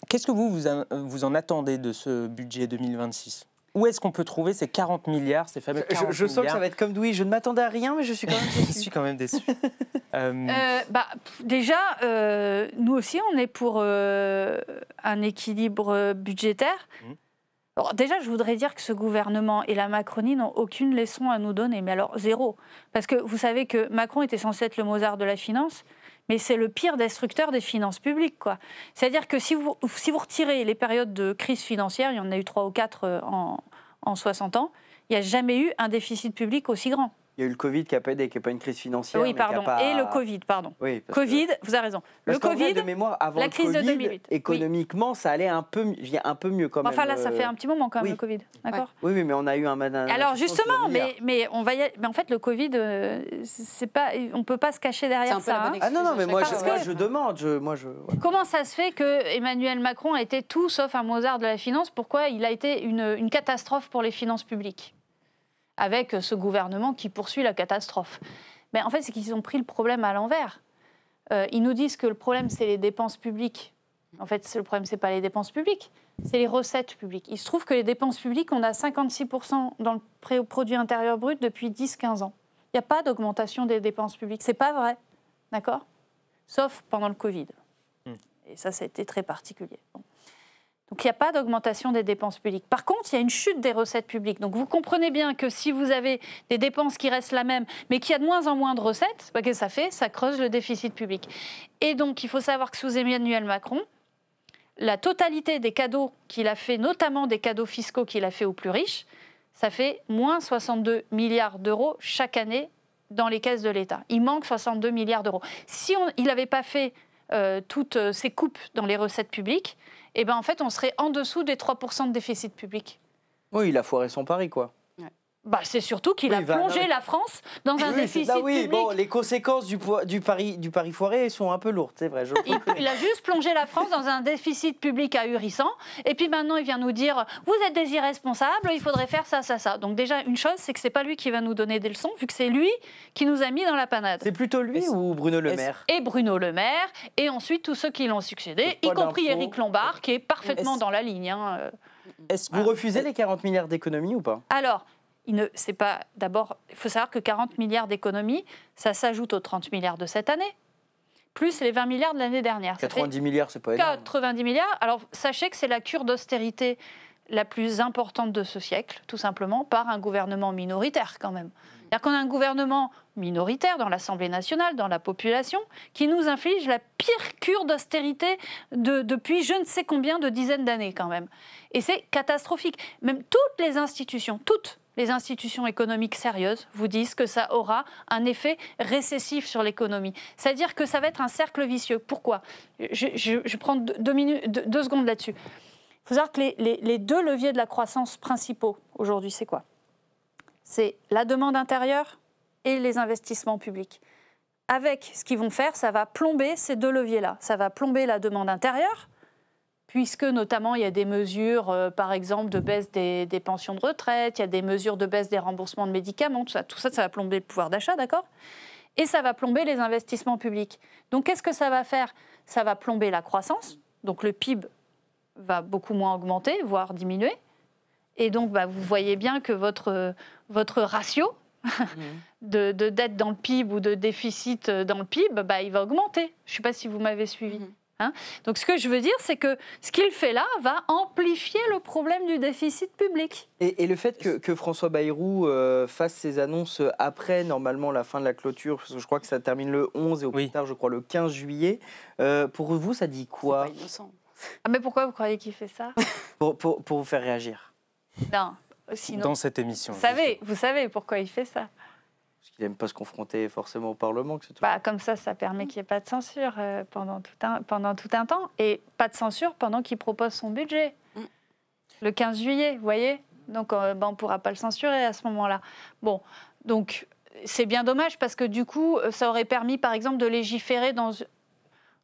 Qu'est-ce que vous en attendez de ce budget 2026 ? Où est-ce qu'on peut trouver ces 40 milliards, ces fameux 40 je sens que ça va être comme Louis, je ne m'attendais à rien, mais je suis quand même déçu. Je suis quand même déçu. Déjà, nous aussi, on est pour un équilibre budgétaire. Alors, déjà, je voudrais dire que ce gouvernement et la Macronie n'ont aucune leçon à nous donner, mais alors zéro. Parce que vous savez que Macron était censé être le Mozart de la finance, mais c'est le pire destructeur des finances publiques, quoi. C'est-à-dire que si vous retirez les périodes de crise financière, il y en a eu 3 ou 4 en 60 ans, il n'y a jamais eu un déficit public aussi grand. Il y a eu le Covid qui n'a pas aidé, qui n'est pas une crise financière. Oui, pardon. Et le Covid, pardon. Oui, Covid, vous avez raison. Parce le Covid, de mémoire, avant la crise le COVID, de 2008. Économiquement, ça allait un peu mieux quand même. Enfin là, ça fait un petit moment quand même, oui. le Covid. D'accord. Oui, mais on a eu un... Alors justement, mais on va y aller. Mais en fait, le Covid, c'est pas, on ne peut pas se cacher derrière ça. Ah non, mais moi, je demande. Comment ça se fait que Emmanuel Macron a été tout sauf un Mozart de la finance ? Pourquoi il a été une catastrophe pour les finances publiques ? Avec ce gouvernement qui poursuit la catastrophe. Mais en fait, c'est qu'ils ont pris le problème à l'envers. Ils nous disent que le problème, c'est les dépenses publiques. En fait, le problème, ce n'est pas les dépenses publiques, c'est les recettes publiques. Il se trouve que les dépenses publiques, on a 56% dans le produit intérieur brut depuis 10-15 ans. Il n'y a pas d'augmentation des dépenses publiques. Ce n'est pas vrai, d'accord ? Sauf pendant le Covid. Et ça a été très particulier. Bon. Donc il n'y a pas d'augmentation des dépenses publiques. Par contre, il y a une chute des recettes publiques. Donc vous comprenez bien que si vous avez des dépenses qui restent la même, mais qu'il y a de moins en moins de recettes, qu'est-ce que ça fait ? Ça creuse le déficit public. Et donc il faut savoir que sous Emmanuel Macron, la totalité des cadeaux qu'il a fait, notamment des cadeaux fiscaux qu'il a fait aux plus riches, ça fait moins 62 milliards d'euros chaque année dans les caisses de l'État. Il manque 62 milliards d'euros. Si il n'avait pas fait toutes ces coupes dans les recettes publiques, eh ben en fait, on serait en dessous des 3% de déficit public. Oui, il a foiré son pari, quoi. C'est surtout qu'il a plongé la France dans un déficit public. Bon, les conséquences du pari foiré sont un peu lourdes, c'est vrai. Il a juste plongé la France dans un déficit public ahurissant. Et puis maintenant, il vient nous dire « Vous êtes des irresponsables, il faudrait faire ça, ça, ça ». Donc déjà, une chose, c'est que ce n'est pas lui qui va nous donner des leçons, vu que c'est lui qui nous a mis dans la panade. C'est plutôt lui ou Bruno Le Maire ? Et Bruno Le Maire, et ensuite tous ceux qui l'ont succédé, y compris Éric Lombard, qui est parfaitement dans la ligne. Est-ce que vous refusez les 40 milliards d'économies ou pas ? Alors... c'est pas. D'abord, il faut savoir que 40 milliards d'économies, ça s'ajoute aux 30 milliards de cette année, plus les 20 milliards de l'année dernière. 90 milliards, c'est pas énorme. 90 milliards. Alors, sachez que c'est la cure d'austérité la plus importante de ce siècle, tout simplement, par un gouvernement minoritaire quand même. C'est-à-dire qu'on a un gouvernement minoritaire dans l'Assemblée nationale, dans la population, qui nous inflige la pire cure d'austérité depuis je ne sais combien de dizaines d'années quand même. Et c'est catastrophique. Même toutes les institutions économiques sérieuses vous disent que ça aura un effet récessif sur l'économie. C'est-à-dire que ça va être un cercle vicieux. Pourquoi ? Je prends 2 secondes là-dessus. Il faut savoir que les 2 leviers de la croissance principaux aujourd'hui, c'est quoi ? C'est la demande intérieure et les investissements publics. Avec ce qu'ils vont faire, ça va plomber ces 2 leviers-là. Ça va plomber la demande intérieure, puisque notamment il y a des mesures, par exemple, de baisse des pensions de retraite, il y a des mesures de baisse des remboursements de médicaments, tout ça va plomber le pouvoir d'achat, d'accord ? Et ça va plomber les investissements publics. Donc qu'est-ce que ça va faire ? Ça va plomber la croissance, donc le PIB va beaucoup moins augmenter, voire diminuer. Et donc vous voyez bien que votre ratio de dette dans le PIB ou de déficit dans le PIB, il va augmenter. Je ne sais pas si vous m'avez suivi. Donc ce que je veux dire, c'est que ce qu'il fait là va amplifier le problème du déficit public. Et le fait que François Bayrou fasse ses annonces après, normalement, la fin de la clôture, parce que je crois que ça termine le 11 et au plus tard, je crois, le 15 juillet, pour vous, ça dit quoi ? C'est pas innocent. Mais pourquoi vous croyez qu'il fait ça ? pour vous faire réagir. Non, sinon... Dans cette émission. Vous savez pourquoi il fait ça ? Parce qu'il n'aime pas se confronter forcément au Parlement. Que c'est tout. Comme ça permet qu'il n'y ait pas de censure pendant tout un temps. Et pas de censure pendant qu'il propose son budget. Le 15 juillet, vous voyez ? Donc on ne pourra pas le censurer à ce moment-là. Bon, donc c'est bien dommage parce que du coup, ça aurait permis par exemple de légiférer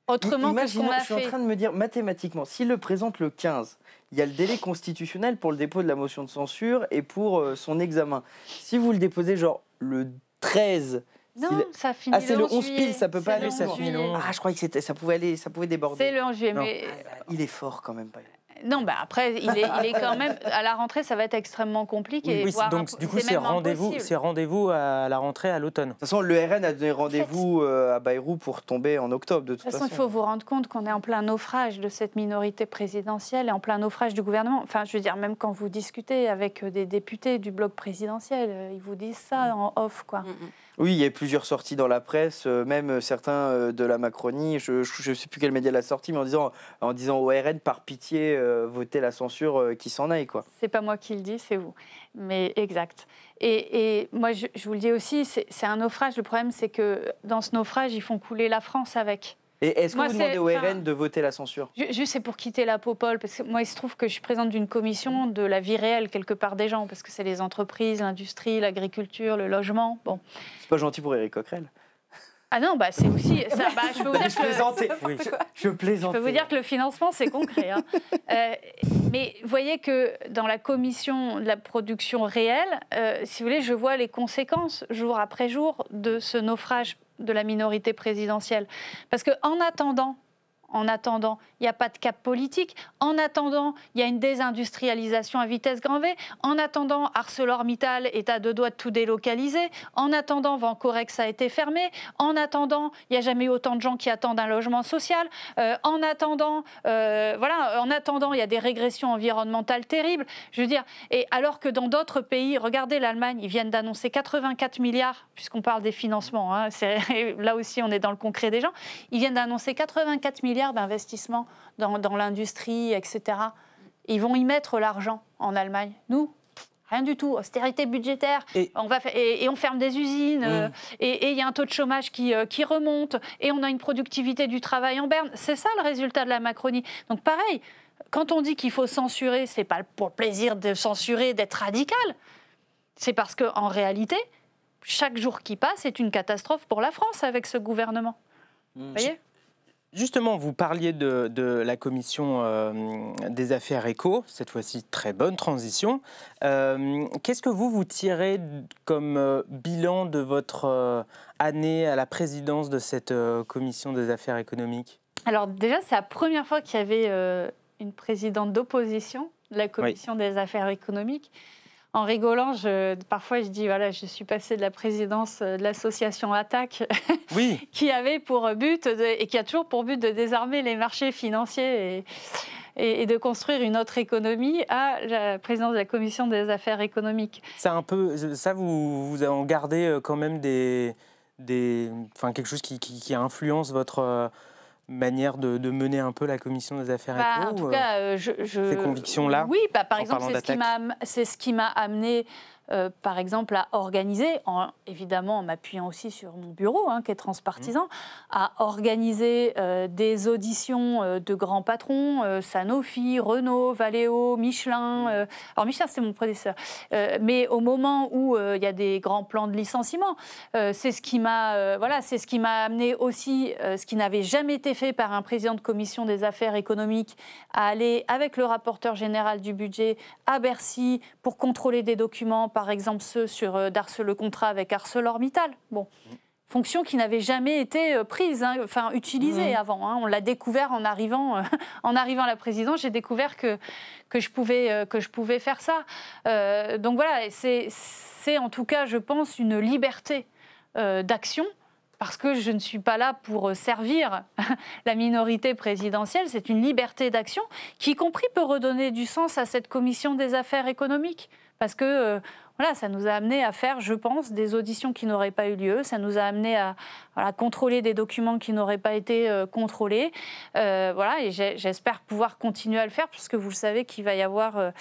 autrement que ce qu'on a fait. Je suis en train de me dire, mathématiquement, s'il le présente le 15, il y a le délai constitutionnel pour le dépôt de la motion de censure et pour son examen. Si vous le déposez genre le 13... Non, ça finit c'est le 11 juillet. pile, ça peut pas aller. Ça finit le 11. Ah, je croyais que ça pouvait déborder. C'est le 11 juillet, mais... Il est fort quand même, pas. Non, après, il est quand même... À la rentrée, ça va être extrêmement compliqué. Oui, donc du coup, c'est rendez-vous à la rentrée à l'automne. De toute façon, le RN a donné rendez-vous à Bayrou pour tomber en octobre, de toute façon. Il faut vous rendre compte qu'on est en plein naufrage de cette minorité présidentielle et en plein naufrage du gouvernement. Enfin, je veux dire, même quand vous discutez avec des députés du bloc présidentiel, ils vous disent ça en off, quoi. Oui, il y a plusieurs sorties dans la presse, même certains de la Macronie, je ne sais plus quel média l'a sorti, mais en disant au RN, par pitié, votez la censure qui s'en aille, quoi. C'est pas moi qui le dis, c'est vous. Mais exact. Et moi, je vous le dis aussi, c'est un naufrage. Le problème, c'est que dans ce naufrage, ils font couler la France avec. Et est-ce que vous demandez au RN de voter la censure ? Juste, c'est pour quitter la popole, parce que moi, il se trouve que je suis présidente d'une commission de la vie réelle, quelque part, des gens, parce que c'est les entreprises, l'industrie, l'agriculture, le logement, bon. C'est pas gentil pour Éric Coquerel. Ah non, c'est aussi... Ça, je peux vous dire je plaisantais. Je plaisantais. Je peux vous dire que le financement, c'est concret. Mais vous voyez que dans la commission de la production réelle, si vous voulez, je vois les conséquences, jour après jour, de ce naufrage de la minorité présidentielle. Parce qu'en attendant, il n'y a pas de cap politique. En attendant, il y a une désindustrialisation à vitesse grand V. En attendant, ArcelorMittal est à 2 doigts de tout délocaliser. En attendant, Vancorex a été fermé. En attendant, il n'y a jamais eu autant de gens qui attendent un logement social. En attendant, il y a des régressions environnementales terribles. Je veux dire, et alors que dans d'autres pays, regardez l'Allemagne, ils viennent d'annoncer 84 milliards, puisqu'on parle des financements, là aussi on est dans le concret des gens, ils viennent d'annoncer 84 milliards d'investissements dans l'industrie, etc. Ils vont y mettre l'argent en Allemagne. Nous, rien du tout. Austérité budgétaire. Et on ferme des usines. Et il y a un taux de chômage qui remonte. Et on a une productivité du travail en berne. C'est ça le résultat de la Macronie. Donc pareil, quand on dit qu'il faut censurer, c'est pas pour le plaisir de censurer, d'être radical. C'est parce qu'en réalité, chaque jour qui passe est une catastrophe pour la France avec ce gouvernement. Vous voyez ? Justement, vous parliez de la commission des affaires éco, cette fois-ci très bonne transition. Qu'est-ce que vous tirez comme bilan de votre année à la présidence de cette commission des affaires économiques ? Alors déjà, c'est la première fois qu'il y avait une présidente d'opposition de la commission des affaires économiques. En rigolant, parfois je dis, voilà, je suis passée de la présidence de l'association Attaque, qui avait pour but, et qui a toujours pour but de désarmer les marchés financiers et de construire une autre économie à la présidence de la Commission des affaires économiques. C'est un peu, ça, vous en gardez quand même quelque chose qui influence votre manière de mener un peu la Commission des affaires éco, en tout cas, ces convictions-là. Oui, par exemple, c'est ce qui m'a amené, par exemple, à organiser, évidemment en m'appuyant aussi sur mon bureau, qui est transpartisan, à organiser des auditions de grands patrons, Sanofi, Renault, Valeo, Michelin. Alors Michelin, c'est mon prédécesseur. Mais au moment où il y a des grands plans de licenciement, c'est ce qui m'a amené aussi, ce qui n'avait jamais été fait par un président de commission des affaires économiques, à aller avec le rapporteur général du budget à Bercy pour contrôler des documents, par exemple ceux sur le contrat avec ArcelorMittal. Bon, fonction qui n'avait jamais été prise, utilisée avant. On l'a découvert en arrivant à la présidence. J'ai découvert que je pouvais faire ça. Donc voilà, c'est en tout cas, je pense, une liberté d'action. Parce que je ne suis pas là pour servir la minorité présidentielle, c'est une liberté d'action qui, y compris, peut redonner du sens à cette commission des affaires économiques. Parce que ça nous a amené à faire, je pense, des auditions qui n'auraient pas eu lieu. Ça nous a amené à contrôler des documents qui n'auraient pas été contrôlés. Et j'espère pouvoir continuer à le faire, puisque vous le savez qu'il va y avoir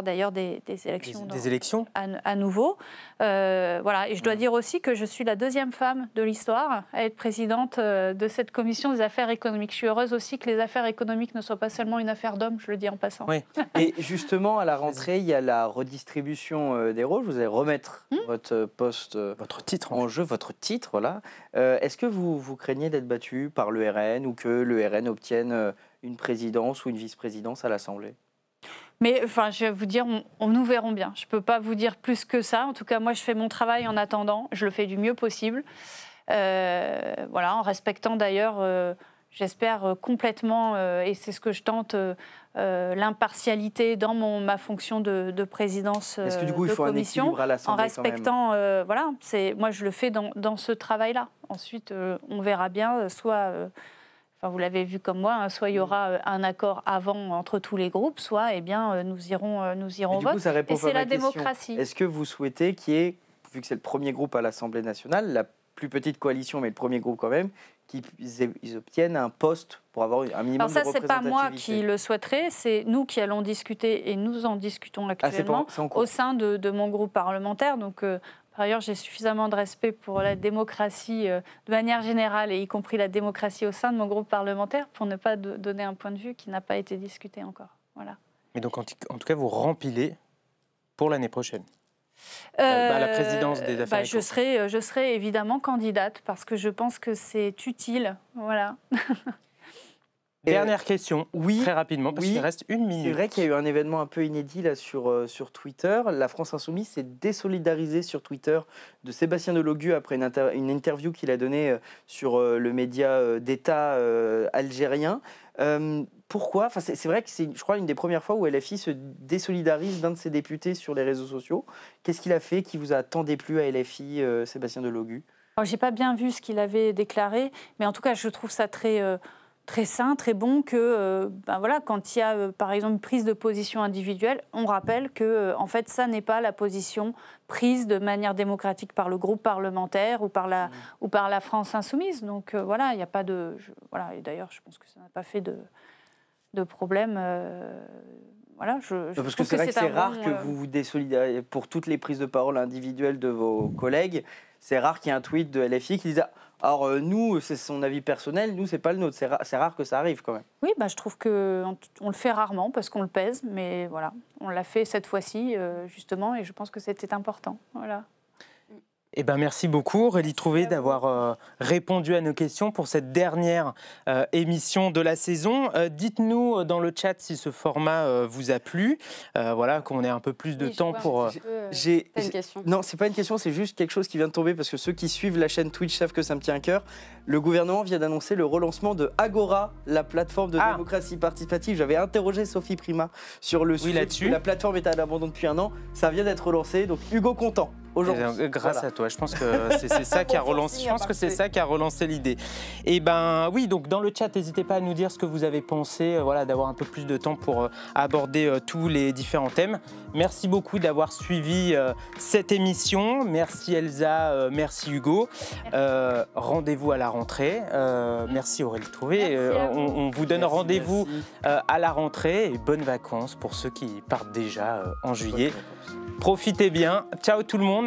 d'ailleurs des élections. Des élections à nouveau. Et je dois dire aussi que je suis la deuxième femme de l'histoire à être présidente de cette commission des affaires économiques. Je suis heureuse aussi que les affaires économiques ne soient pas seulement une affaire d'hommes, je le dis en passant. Oui. Et justement, à la rentrée, il y a la redistribution des rôles. Vous allez remettre votre poste votre titre en jeu, votre titre. Voilà. Est-ce que vous craignez d'être battu par le RN ou que le RN obtienne une présidence ou une vice-présidence à l'Assemblée ? Mais je vais vous dire, nous verrons bien. Je ne peux pas vous dire plus que ça. En tout cas, moi, je fais mon travail en attendant. Je le fais du mieux possible. En respectant d'ailleurs, j'espère complètement, et c'est ce que je tente, l'impartialité dans ma fonction de présidence Est-ce que du coup, il faut un équilibre à l'Assemblée en respectant, moi, je le fais dans ce travail-là. Ensuite, on verra bien, soit... vous l'avez vu comme moi, soit il y aura un accord avant entre tous les groupes, soit nous irons au vote. Et c'est la démocratie. Est-ce que vous souhaitez qu'il y ait, vu que c'est le premier groupe à l'Assemblée nationale, la plus petite coalition, mais le premier groupe quand même, qu'ils obtiennent un poste pour avoir un minimum de représentativité? Alors ça, c'est pas moi qui le souhaiterais, c'est nous qui allons discuter, et nous en discutons actuellement au sein de mon groupe parlementaire. Donc, par ailleurs, j'ai suffisamment de respect pour la démocratie de manière générale, et y compris la démocratie au sein de mon groupe parlementaire, pour ne pas donner un point de vue qui n'a pas été discuté encore. Voilà. Mais donc, en tout cas, vous rempilez pour l'année prochaine la présidence des affaires éco. Je serai évidemment candidate, parce que je pense que c'est utile. Voilà. Dernière question, très rapidement, parce qu'il reste une minute. C'est vrai qu'il y a eu un événement un peu inédit là, sur Twitter. La France Insoumise s'est désolidarisée sur Twitter de Sébastien Delogu après une interview qu'il a donnée sur le média d'État algérien. Pourquoi ? C'est vrai que c'est, je crois, une des premières fois où LFI se désolidarise d'un de ses députés sur les réseaux sociaux. Qu'est-ce qu'il a fait qui vous a tant déplu à LFI, Sébastien Delogu ? Je n'ai pas bien vu ce qu'il avait déclaré, mais en tout cas, je trouve ça très sain, très bon que, quand il y a, par exemple, une prise de position individuelle, on rappelle que, en fait, ça n'est pas la position prise de manière démocratique par le groupe parlementaire ou par la France Insoumise. Donc, il n'y a pas de... et d'ailleurs, je pense que ça n'a pas fait de problème. Parce que c'est vrai que c'est rare que vous vous désolidarisez pour toutes les prises de parole individuelles de vos collègues. C'est rare qu'il y ait un tweet de LFI qui dise alors nous, c'est son avis personnel, nous, c'est pas le nôtre. C'est rare que ça arrive quand même. Oui, je trouve qu'on le fait rarement parce qu'on le pèse, mais voilà, on l'a fait cette fois-ci justement, et je pense que c'était important. Voilà. Eh ben, merci beaucoup Aurélie Trouvé d'avoir répondu à nos questions pour cette dernière émission de la saison. Dites-nous dans le chat si ce format vous a plu, qu'on ait un peu plus de temps pour... J'ai une question. Non, c'est pas une question, c'est juste quelque chose qui vient de tomber parce que ceux qui suivent la chaîne Twitch savent que ça me tient à cœur. Le gouvernement vient d'annoncer le relancement de Agora, la plateforme de démocratie participative. J'avais interrogé Sophie Prima sur le sujet. Là-dessus. La plateforme est à l'abandon depuis un an. Ça vient d'être relancé, donc Hugo content. aujourd'hui. Grâce à toi, je pense que c'est ça qui a relancé. Je pense que c'est ça qui a relancé l'idée. Et ben oui, donc dans le chat, n'hésitez pas à nous dire ce que vous avez pensé, voilà, d'avoir un peu plus de temps pour aborder tous les différents thèmes. Merci beaucoup d'avoir suivi cette émission. Merci Elsa, merci Hugo. Rendez-vous à la rentrée. Merci Aurélie Trouvé. On vous donne rendez-vous à la rentrée et bonnes vacances pour ceux qui partent déjà en juillet. Profitez bien. Ciao tout le monde.